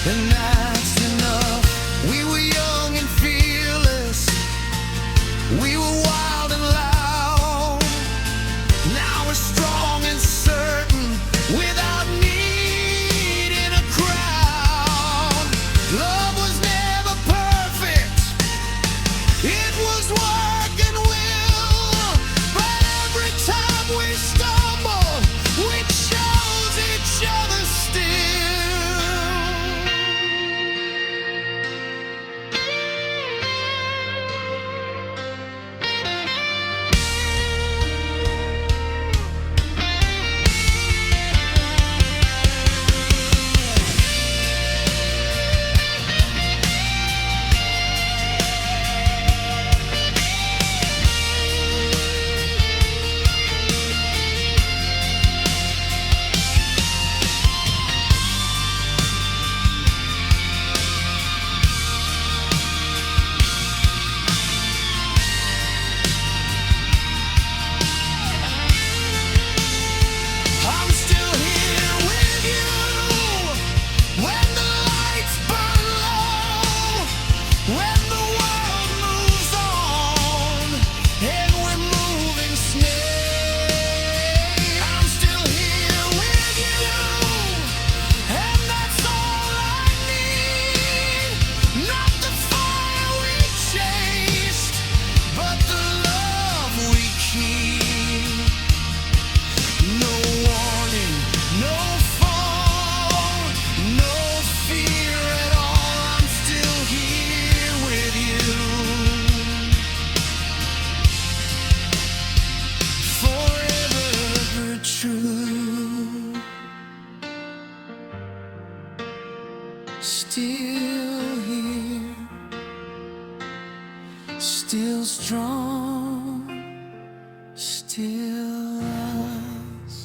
and that's enough. We were young and fearless, we were wild and loud. Now we're strong and certain, without needing a crowd. Love was never perfect, it was work and will. But every time we stumble, we chose each other still. I'm still here with you when the lights burn low, when the world moves on and we're moving slow. I'm still here with you, and that's all I need. Not the fire we chased, but the love we keep. No warning, no fall, no fear at all. I'm still here with you. Forever true. Still here, still strong, still us.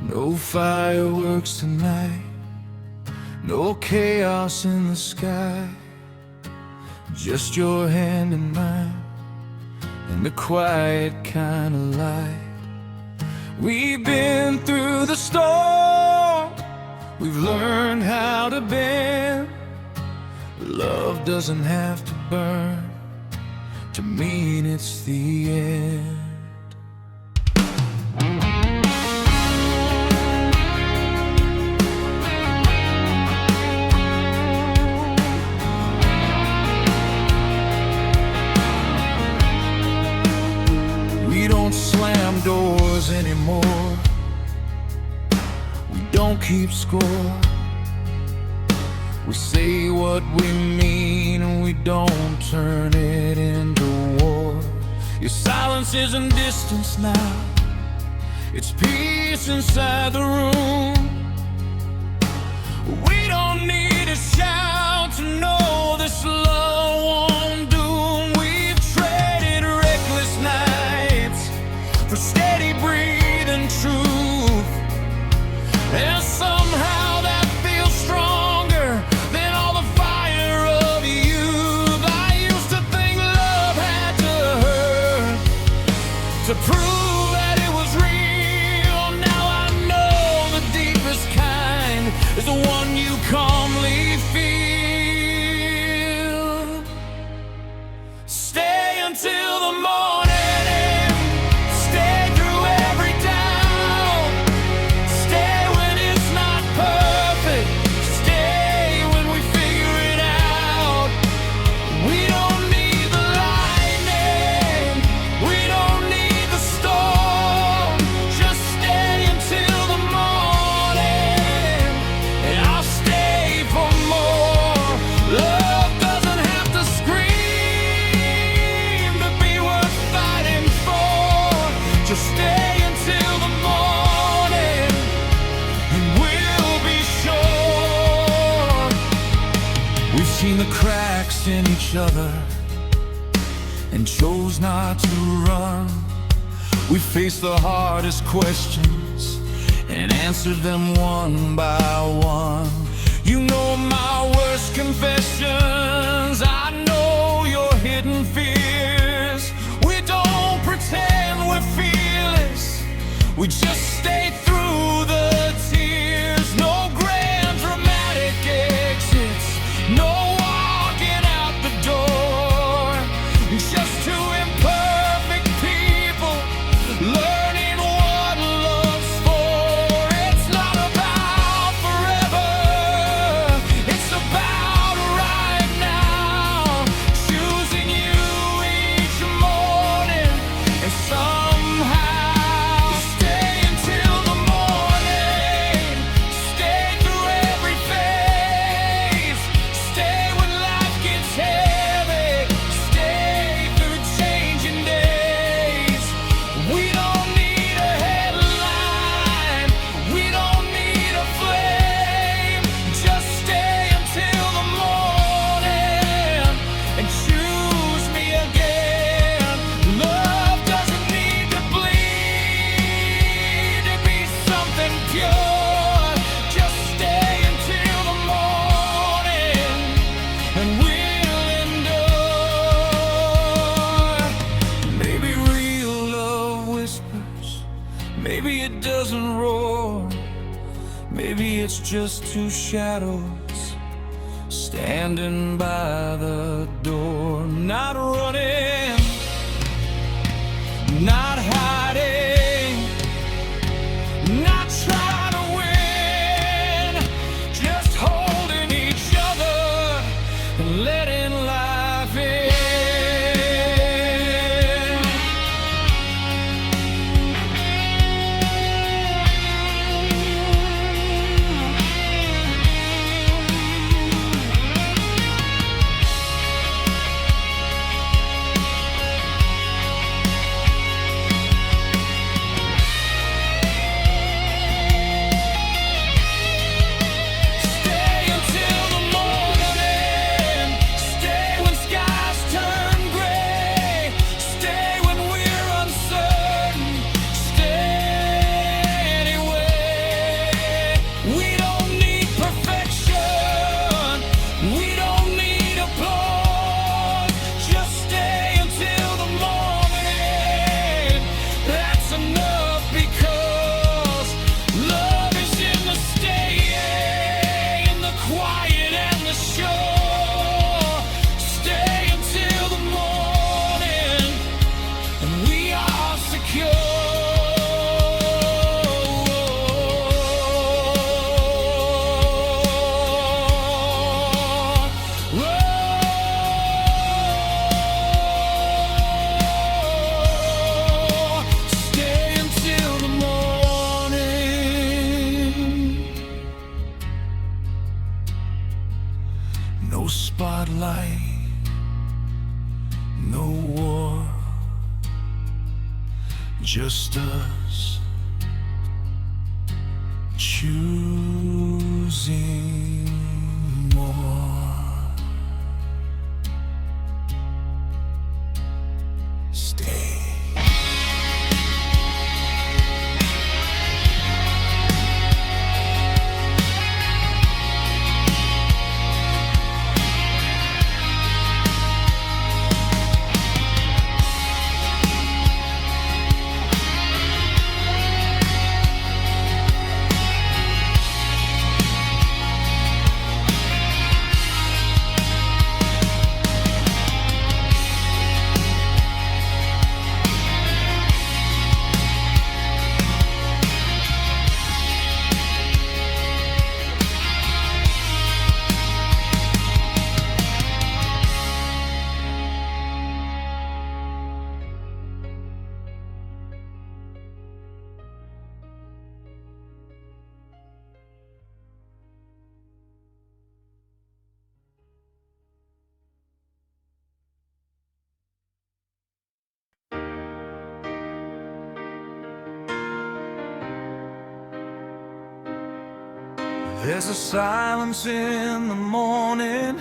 No fireworks tonight, no chaos in the sky. Just your hand in mine, and the quiet kind of light. We've been through the storm, we've learned how to bend. Love doesn't have to burn to mean it's the end. We don't slam doors anymore, we don't keep score. We say what we mean and we don't turn it into war. Your silence isn't distance now, it's peace inside the room. We don't need a shout to know this love won't doom. We've traded reckless nights for steady breathing truth, and somehow that feels stronger than all the fire of youth. I used to think love had to hurt to prove that it was real. Now I know the deepest kind is the one you calmly feel. Stay until the morning, stay through every doubt, stay when it's not perfect, stay when we figure it out. We don't need the lightning, we don't need the storm, just stay until the morning, and I'll stay for more. Love doesn't have to scream to be worth fighting for. Just stay until the morning, and we'll be sure. We've seen the cracks in each other and chose not to run. We faced the hardest questions and answered them one by one. You know my worst confessions, I know your hidden fears. We don't pretend we're fearless, we just stay through the tears. No grand dramatic exits, no walking out the door. Just two imperfect people learning what love's for. It's not about forever, it's about right now. Choosing you each morning and somehow staying till the morning. Stay through every phase, stay when life gets heavy, stay through changing days. We don't need a headline, we don't need a flame. Just stay until the morning and choose me again. Love doesn't need to bleed to be something pure. Just stay until the morning and we'll endure. Maybe real love whispers, maybe it doesn't roar. Maybe it's just two shadows standing by the door. Not running, not hiding, not trying to win. Just holding each other and letting life in. Stay until the morning, stay when skies turn gray, stay when we're uncertain, stay anyway. We don't need perfection, we don't need applause. Just stay until the morning, that's enough, because love is in the staying, in the quiet and the sure. Stay until the morning and we are secure. Stay until the morning. No spotlight, no war, just us choosing more. Stay. There's a silence in the morning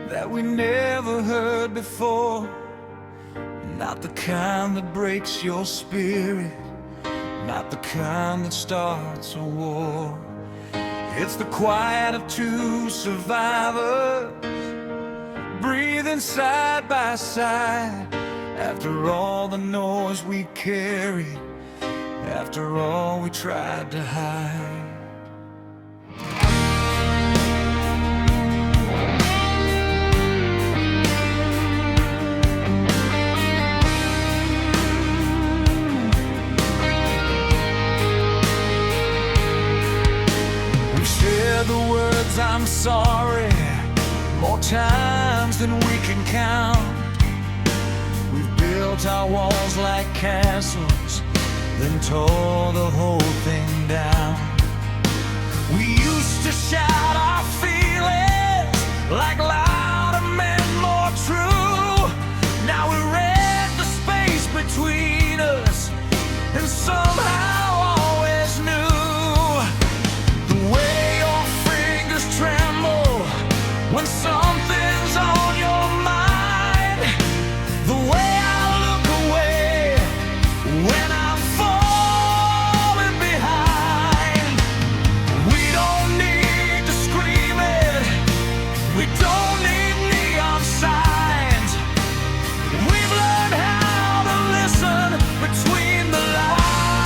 that we never heard before. Not the kind that breaks your spirit, not the kind that starts a war. It's the quiet of two survivors, breathing side by side. After all the noise we carried, after all we tried to hide. The words I'm sorry more times than we can count. We've built our walls like castles, then tore the whole thing down. We used to shout our feelings like louder men, more true. Now we read the space between us and somehow always knew. When something's on your mind, the way I look away when I'm falling behind. We don't need to scream it, we don't need neon signs. We've learned how to listen between the lines,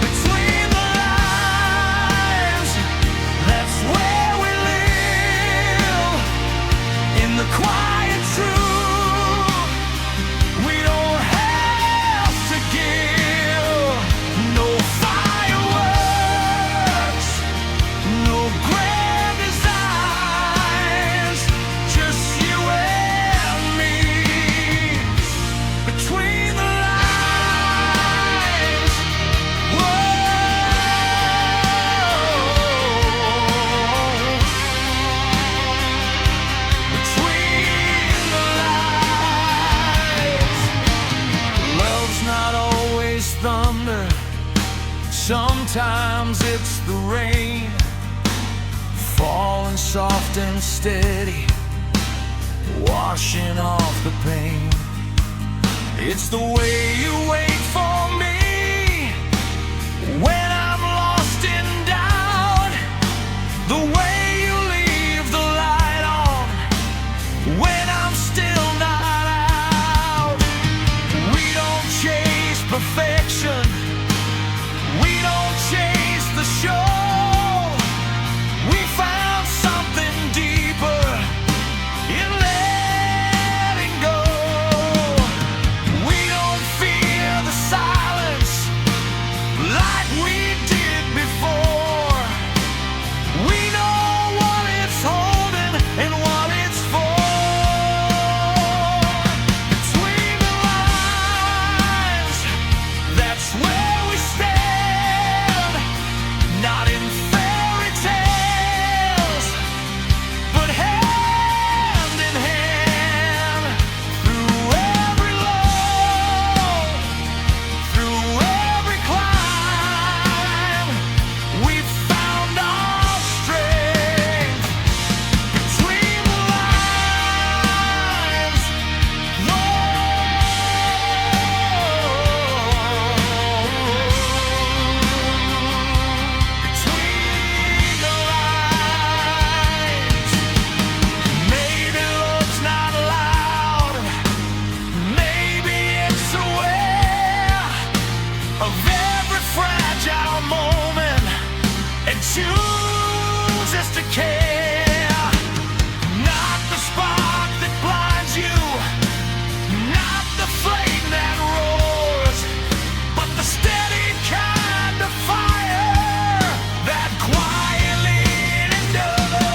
between the lines. That's where the quiet truth. We don't have to give no fireworks, no grand designs, just you and me between the lines. Whoa. Thunder, sometimes it's the rain, falling soft and steady, washing off the pain. It's the way you wait for me when I'm lost in doubt, the way you leave the light on when I'm still not out. We don't chase perfection, we don't chase the show. We found something deeper in letting go. We don't fear the silence like we did before. We know what it's holding and what it's for. Between the lines, that's where we stand, not in fairy tales, but hand in hand, through every low, through every climb, we found our strength. Between the lines, between the lines. Maybe love's not loud, maybe it's aware of every fragile moment and chooses to care. Not the spark that blinds you, not the flame that roars, but the steady kind of fire that quietly endures.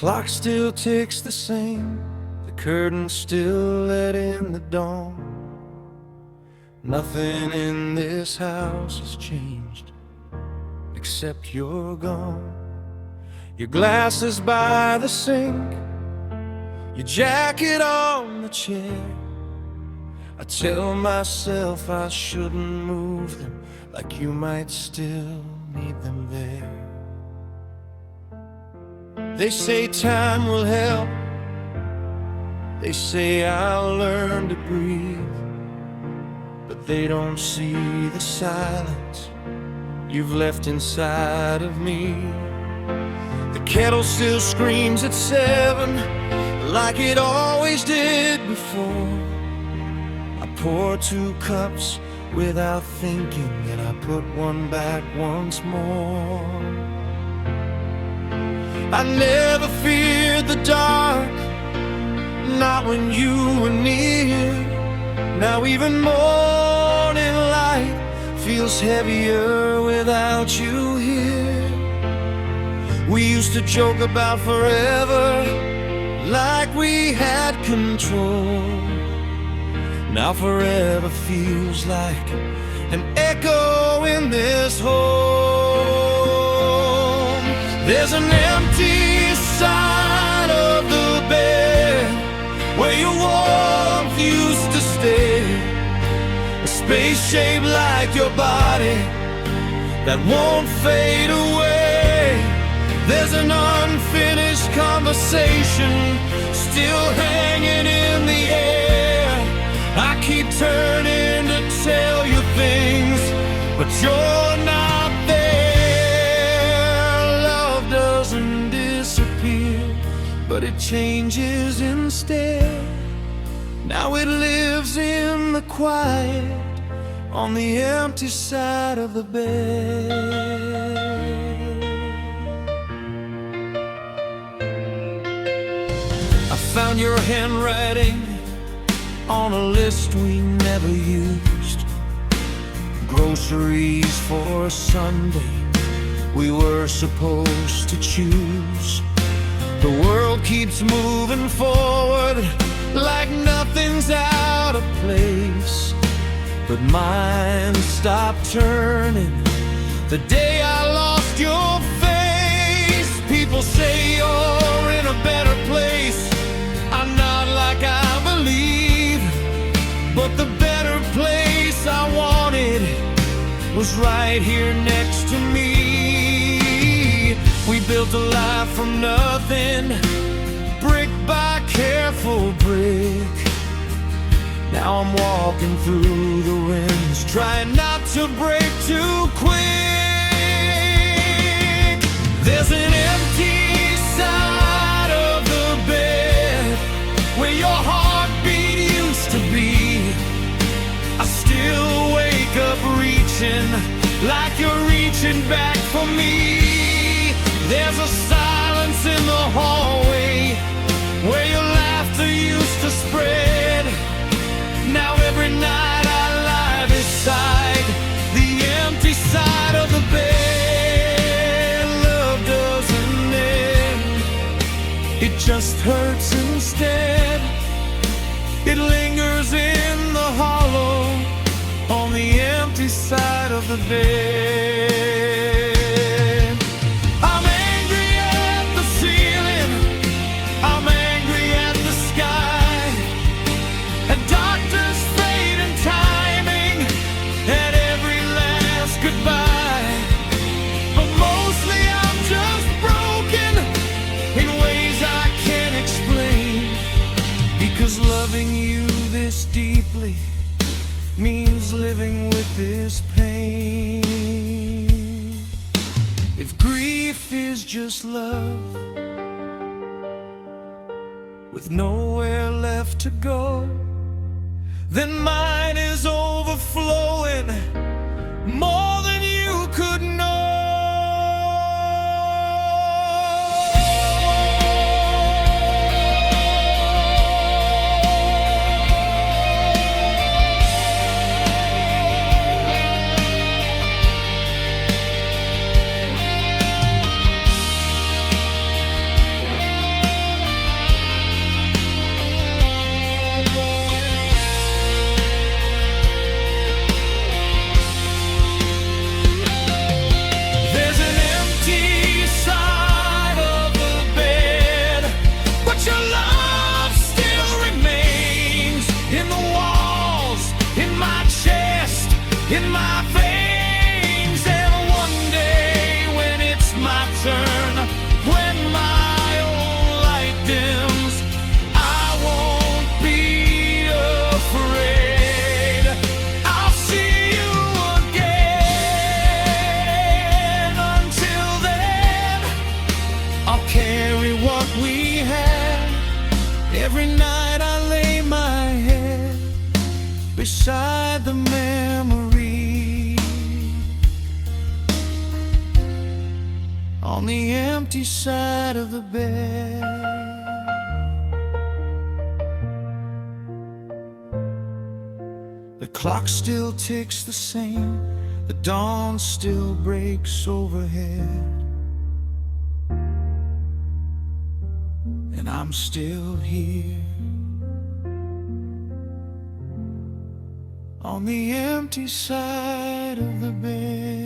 clock still ticks the same, the curtains still let in the dawn. Nothing in this house has changed, except you're gone. Your glasses by the sink, your jacket on the chair. I tell myself I shouldn't move them, like you might still need them there. They say time will help, they say I'll learn to breathe, but they don't see the silence you've left inside of me. The kettle still screams at 7, like it always did before. I pour 2 cups without thinking, and I put one back once more. I never feared the dark, not when you were near. Now even morning light feels heavier without you here. We used to joke about forever, like we had control. Now forever feels like an echo in this home. There's an empty side of the bed where your warmth used to stay, a space shaped like your body that won't fade away. There's an unfinished conversation still hanging in the air. I keep turning to tell you things, but you're not there. Love doesn't disappear, but it changes instead. Now it lives in the quiet on the empty side of the bed. I found your handwriting on a list we never used. Groceries for a Sunday we were supposed to choose. The world keeps moving forward like nothing's out of place, but mine stopped turning the day I lost your face. People say you're in a better place. I'm not like I believe, but the better place I wanted was right here next to me. We built a life from nothing, brick by careful brick. Now I'm walking through the winds, trying not to break too quick. There's an empty side of the bed where your heartbeat used to be. I still wake up reaching like you're reaching back for me. There's a silence in the hallway where your laughter used to spread. Now every night I lie beside the empty side of the bed. Love doesn't end, it just hurts instead. It lingers in the hollow on the empty side of the bed. I'm angry at the ceiling, I'm angry at the sky, at doctors' fate and timing, at every last goodbye. But mostly I'm just broken in ways I can't explain, because loving you this deeply means living with this pain. If grief is just love with nowhere left to go, then mine is overflowing more than you could know. in my veins. And one day when it's my turn, when my own light dims, I won't be afraid. I'll see you again. Until then, I'll carry what we had. Every night I lay my head beside the memory on the empty side of the bed. The clock still ticks the same, the dawn still breaks overhead, and I'm still here on the empty side of the bed.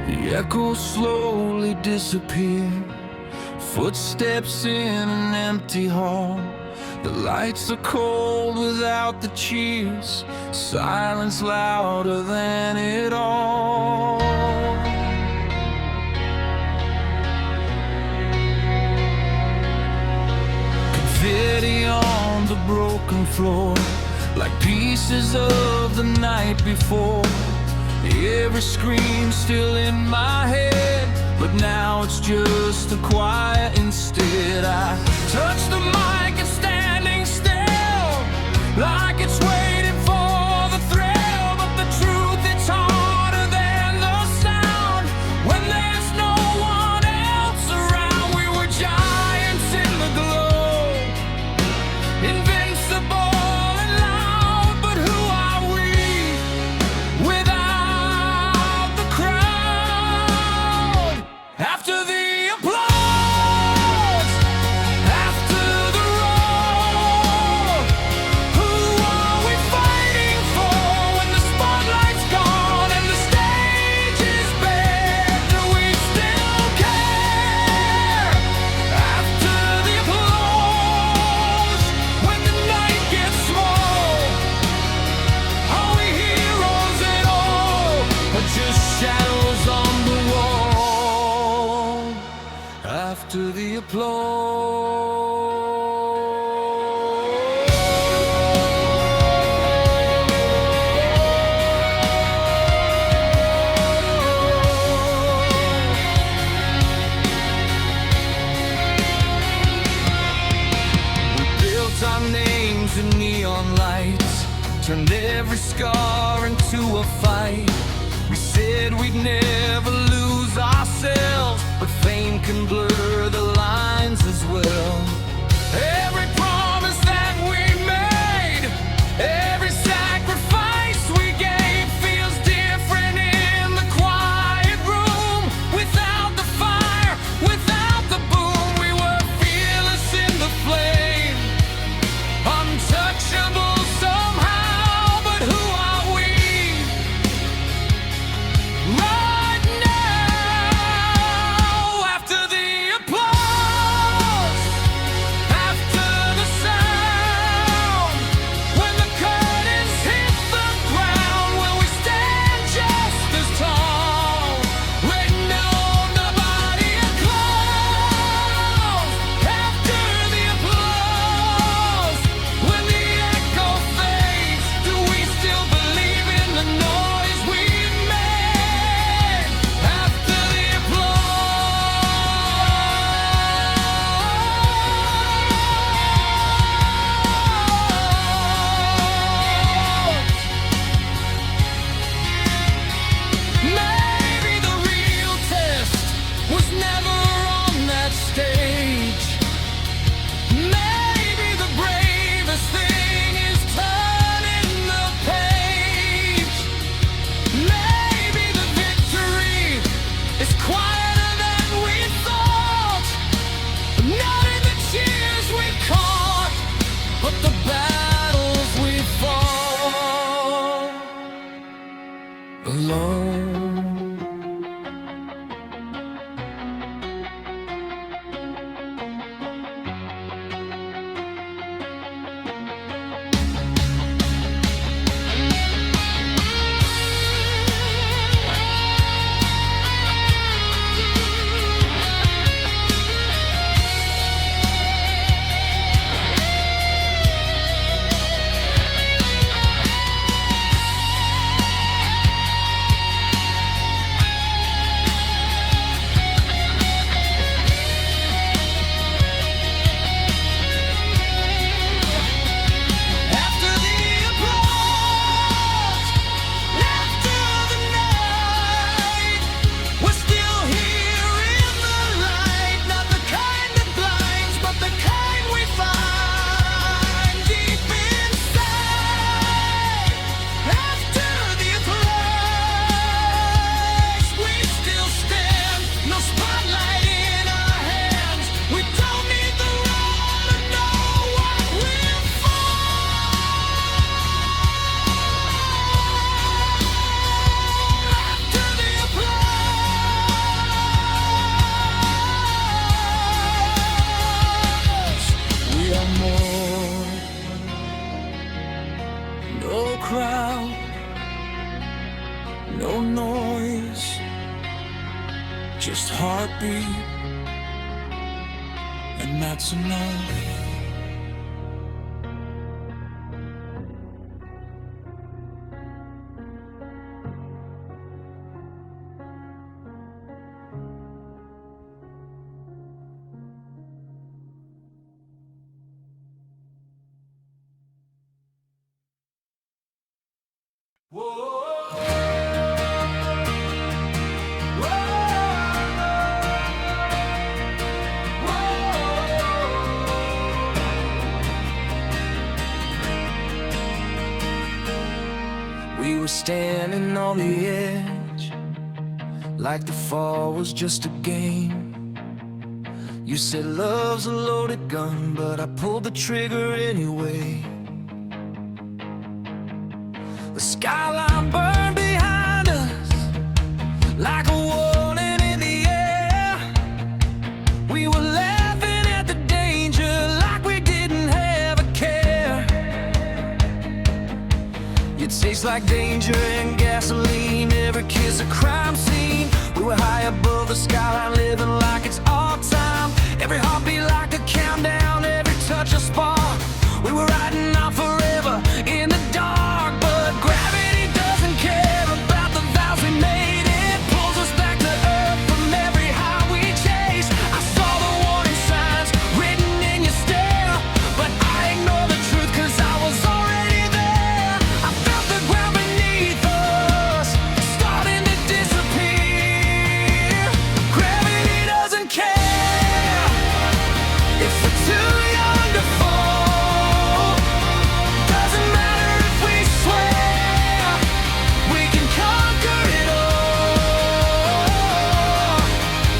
The echoes slowly disappear, footsteps in an empty hall. The lights are cold without the cheers, silence louder than it all. Confetti on the broken floor, like pieces of the night before. Every scream still in my head, but now it's just a quiet instead. I touch the mic and standing still, like it's waiting for the thrill. But the truth, it's harder than the sound when there's no one else around. We were giants in the glow, invincible and loud. But who are we without the crowd? After the applause, after the roar, who are we fighting for when the spotlight's gone and the stage is bare? Do we still care? After the applause, when the night gets small, are we heroes at all, or just shadows on the wall? After the we built our names in neon lights, turned every scar into a fight. We said we'd never lose ourselves, but fame can blur the lines as well. Every promise that we made, every sacrifice we gave feels different in the quiet room. Without the fire, without the boom, we were fearless in the flame, untouchable somehow. But who are we right now? After the applause, just heartbeat, and that's enough. We were standing on the edge, like the fall was just a game. You said love's a loaded gun, but I pulled the trigger anyway. The skyline burned behind us like a warning in the air. We were laughing at the danger like we didn't have a care. It tastes like danger and gasoline, every kiss a crime scene. We were high above the skyline, living like it's all time. Every heartbeat like a countdown, every touch a spark. We were riding on forever in the dark, but gravity doesn't care about the vows we made. It pulls us back to earth from every high we chase. I saw the warning signs written in your stare, but I ignored the truth 'cause I was already there. I felt the ground beneath us starting to disappear. Gravity doesn't care if we're too young to fall. Doesn't matter if we swear we can conquer it all.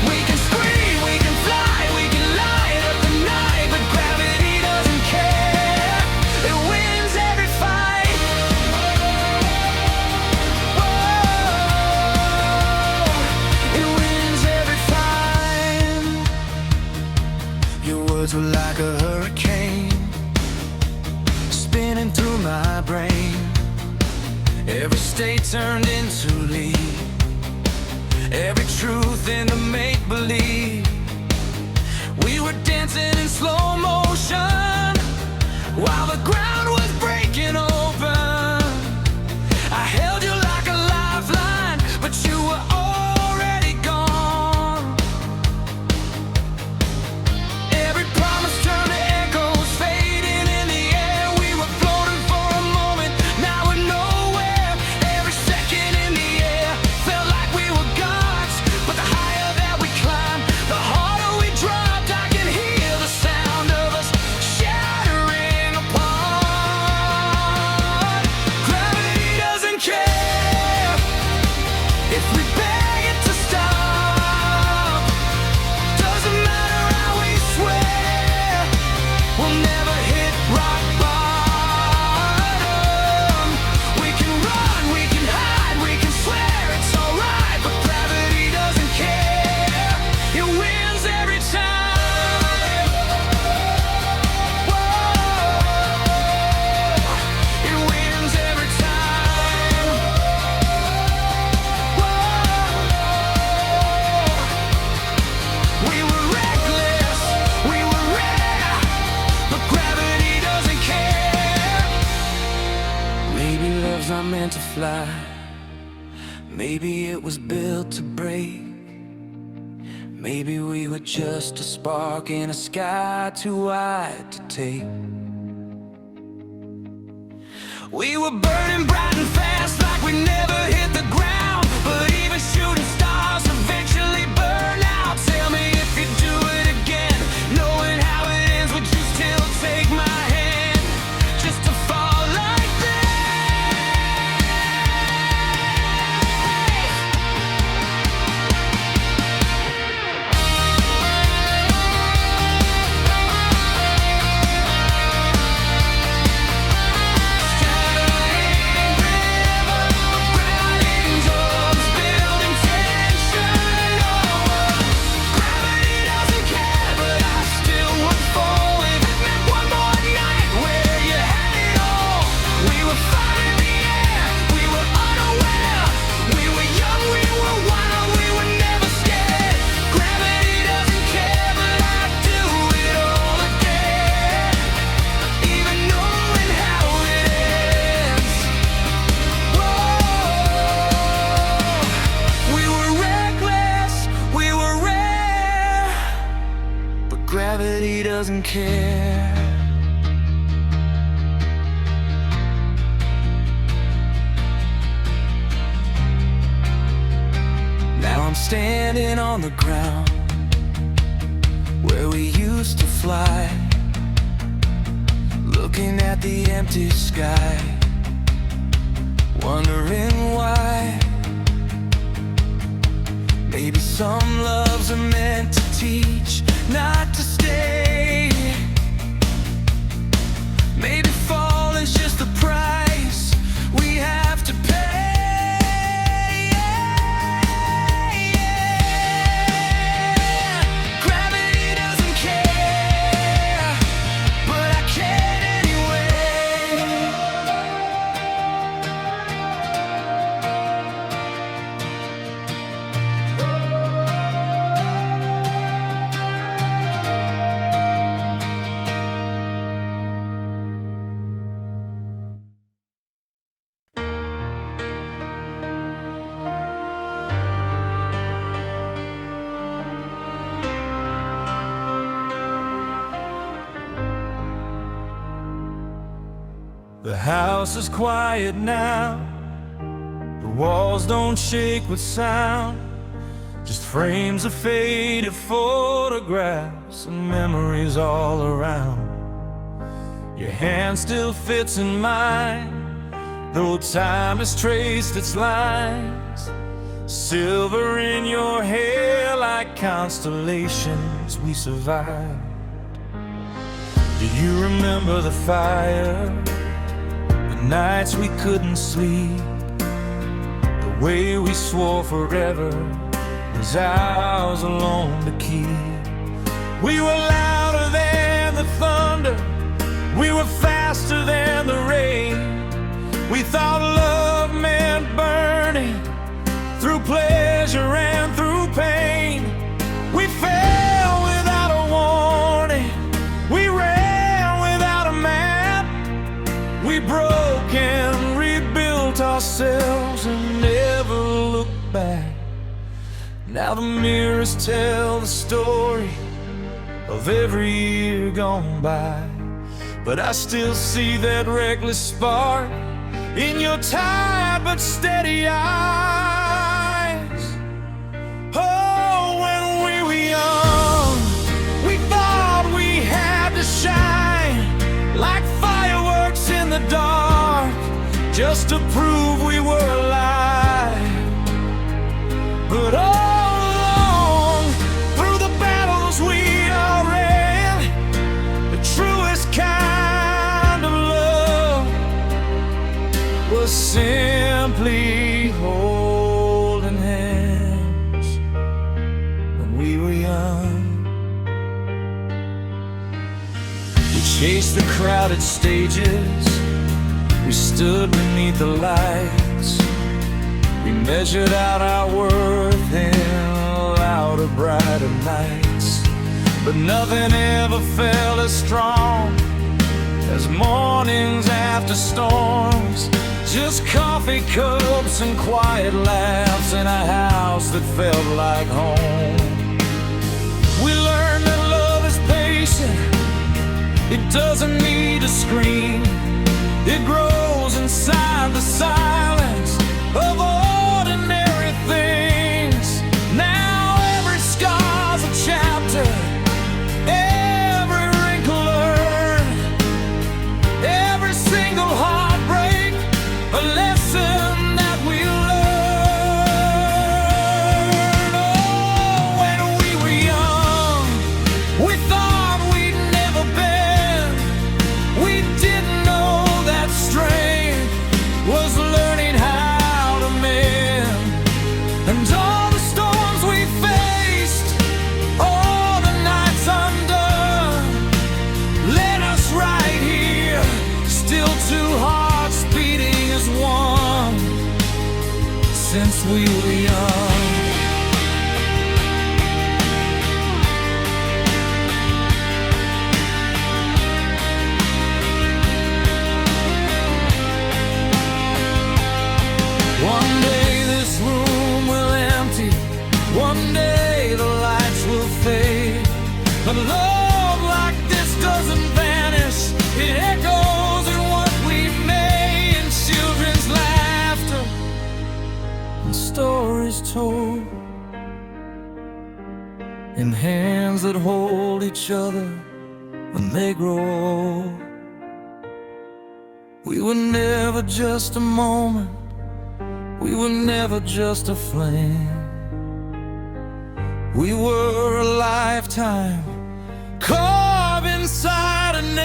We can scream, we can fly, we can light up the night, but gravity doesn't care. It wins every fight. Whoa, it wins every fight. Your words were like a hurricane spinning through my brain. Every state turned into lead, every truth into make-believe. We were dancing in slow motion while the ground was breaking open. I held you like a lifeline, but you were already gone. Every promise turned to echoes, fading in the air. We were floating for a moment, now we're nowhere. Every second in the air felt like we were gods, but the higher that we climbed, the harder we dropped. I can hear the sound of us shattering apart. Gravity doesn't care if we beg it to stop. Doesn't matter how we swear, we'll never hit rock bottom. We can run, we can hide, we can swear it's alright, but gravity doesn't care. It wins every time. Whoa, it wins every time. Whoa, we were reckless, we were rare, but gravity doesn't care. Maybe love's not meant to fly, maybe it was built to break. Maybe we were just a spark in a sky too wide to take. We were burning bright and fast like we never hit the ground, but even shooting stars eventually burn out. Tell me if you do it again, knowing how it ends, would you still take my hand just to fall like that? Staggering river, riding doesn't care. Now I'm standing on the ground where we used to fly, looking at the empty sky, wondering why. Maybe some loves are meant to teach, not to stay. Maybe fall is just the price we have to pay. The house is quiet now, the walls don't shake with sound, just frames of faded photographs and memories all around. Your hand still fits in mine, though time has traced its lines. Silver in your hair like constellations we survived. Do you remember the fire? Nights we couldn't sleep, the way we swore forever was ours alone to keep. We were louder than the thunder, we were faster than the rain. We thought love meant burning through pleasure and through pain. We fell without a warning, we ran without a map. We broke and rebuilt ourselves and never looked back. Now the mirrors tell the story of every year gone by, but I still see that reckless spark in your tired but steady eyes. Oh, when we were young, we thought we had to shine like fireworks in the dark, just to prove we were alive. But all along, through the battles we all ran, the truest kind of love was simply holding hands when we were young. We chased the crowded stages, we stood beneath the lights, we measured out our worth in louder, brighter nights. But nothing ever felt as strong as mornings after storms, just coffee cups and quiet laughs in a house that felt like home. We learned that love is patient, it doesn't need to scream, it grows inside the silence of ordinary things. Now every scar's a chapter, every wrinkle learned, every single heartbreak a lesson that we learned. Oh, when we were young, we thought we'd never bend. We didn't know that strength was learning how to mend. in hands that hold each other when they grow old. We were never just a moment, we were never just a flame. We were a lifetime carved inside a name.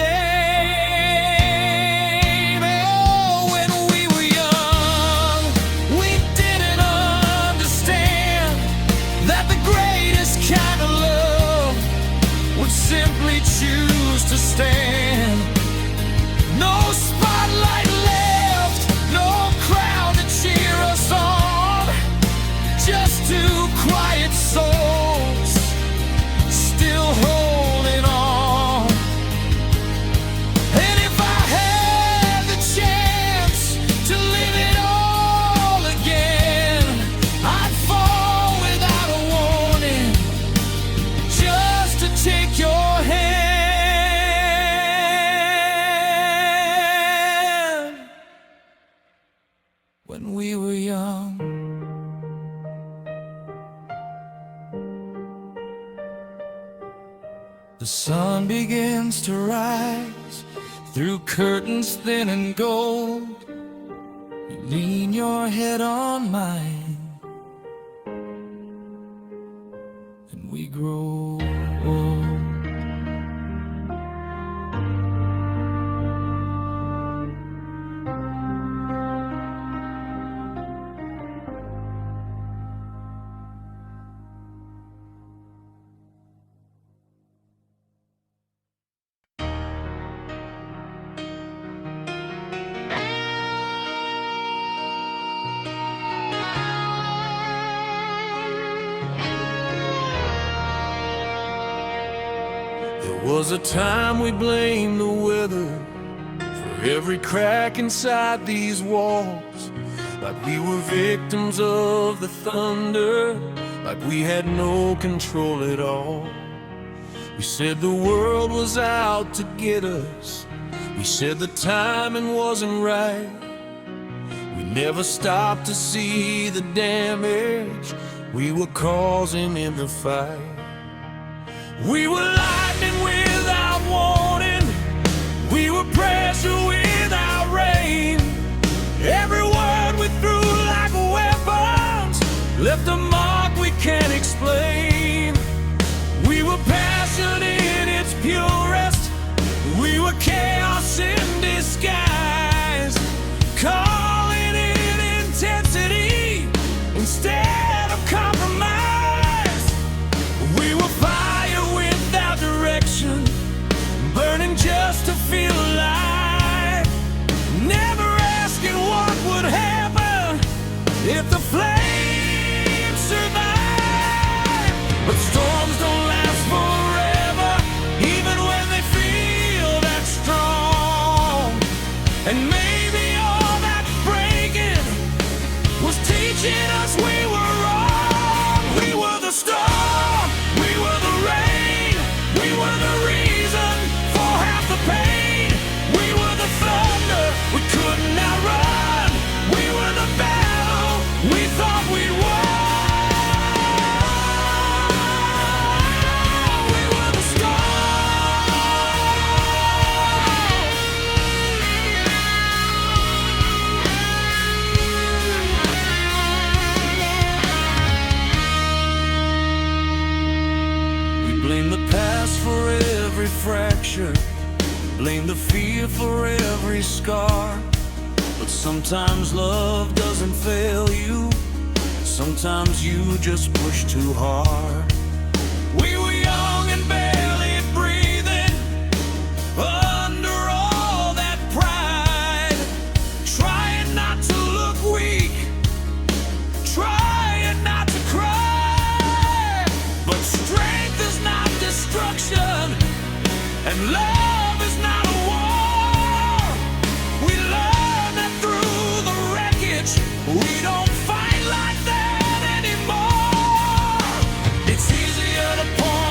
Oh, when we were young, we didn't understand that the greatest kind of love would simply choose to stand. No spotlight left, no crowd to cheer us on, just two quiet souls still holding on. And if I had the chance to live it all again, I'd fall without a warning, just to take your hand. When we were young, the sun begins to rise through curtains thin and gold. You lean your head on mine, and we grow old. There was a time we blamed the weather for every crack inside these walls, like we were victims of the thunder, like we had no control at all. We said the world was out to get us, we said the timing wasn't right. We never stopped to see the damage we were causing in the fight. We were lightning without warning, we were pressure without rain. Every word we threw like weapons left a mark we can't explain. We were passion in its purest, we were chaos in disguise, calling it intensity instead of compromise. We were fire without direction, burning just to feel alive, never asking what would happen if the flames survive. But storms don't last forever, even when they feel that strong. And maybe all that breaking was teaching us we were wrong. We were the storm, we were the rain, we were the reason for half the pain. We were the thunder we couldn't outrun, we were the battle we thought we'd won. We were the storm. We blame the past for every fracture, blame the fear for every scar. But sometimes love doesn't fail you, sometimes you just push too hard. We were young and barely breathing under all that pride, trying not to look weak, trying not to cry. But strength is not destruction, and love is not a war. We learned that through the wreckage, we don't fight like that anymore. It's easier to point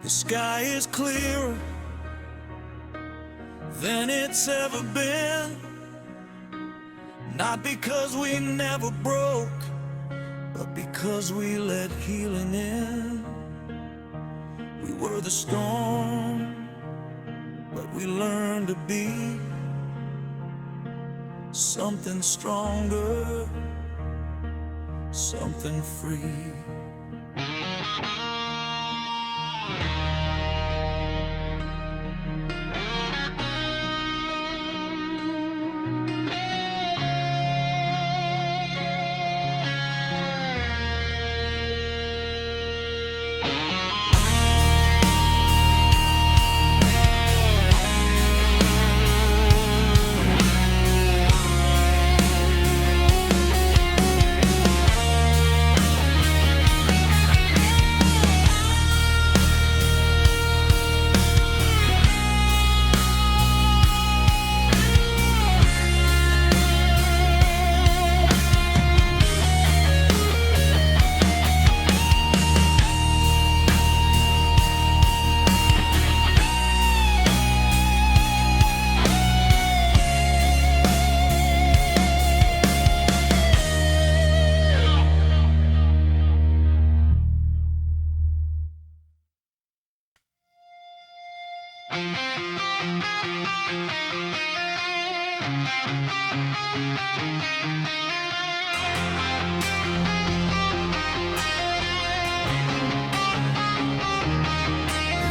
The sky is clearer than it's ever been. Not because we never broke, but because we let healing in. We were the storm, but we learned to be something stronger, something free.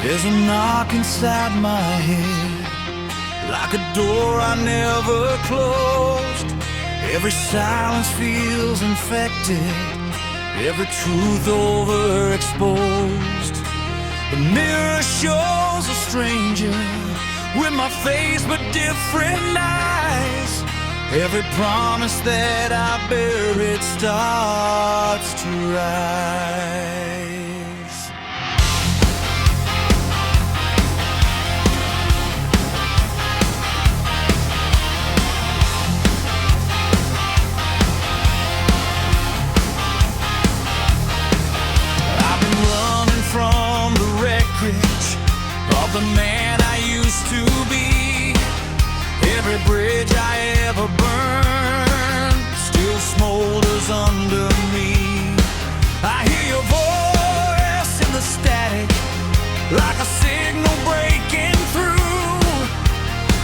There's a knock inside my head, like a door I never closed. Every silence feels infected, every truth overexposed. The mirror shows a stranger with my face but different eyes. Every promise that I buried starts to rise. From the wreckage of the man I used to be. Every bridge I ever burned still smolders under me. I hear your voice in the static, like a signal breaking through.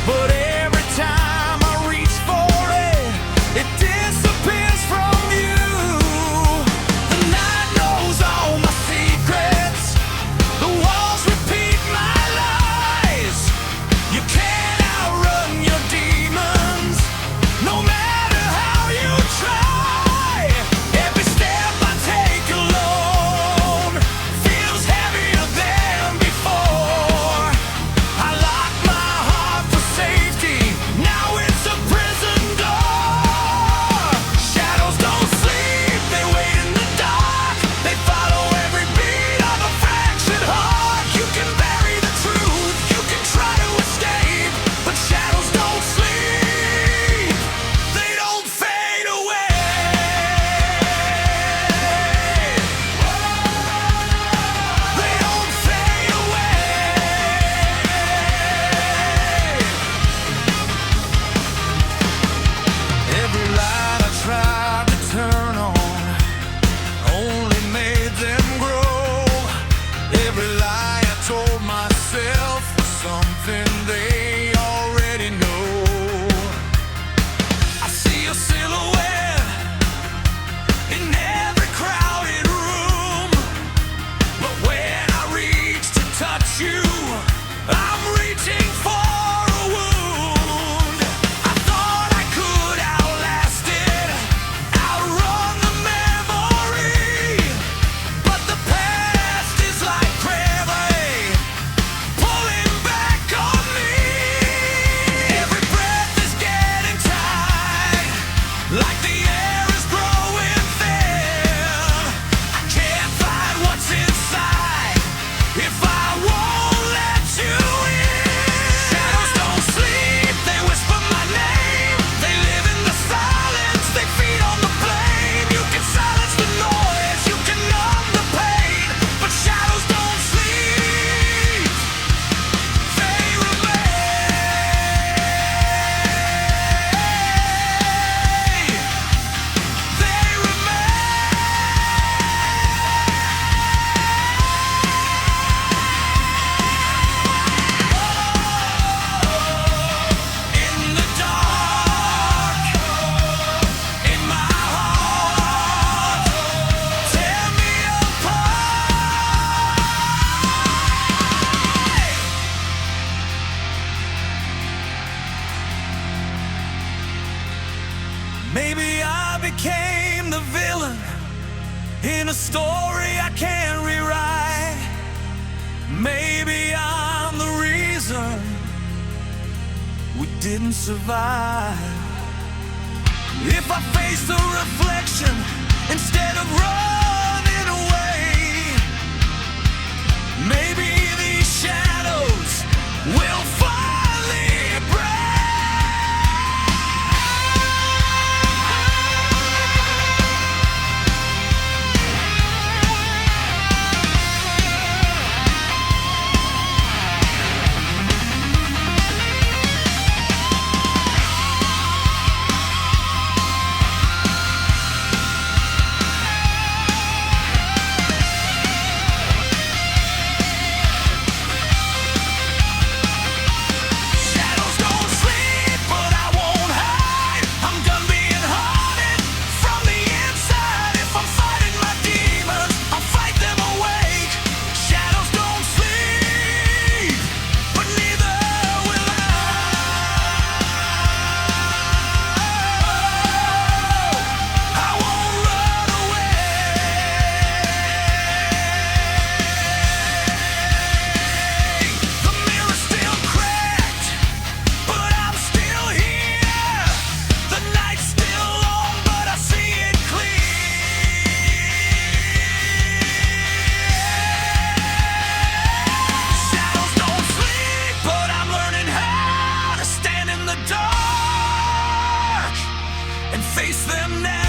But every time I reach for it, it disappears from view. The night knows all my secrets, the walls repeat my lies. You can't outrun your demons, no matter how you try. in a story I can't rewrite. Maybe I'm the reason we didn't survive. If I face the reflection instead of running away, maybe these shadows will finally break. Face them now.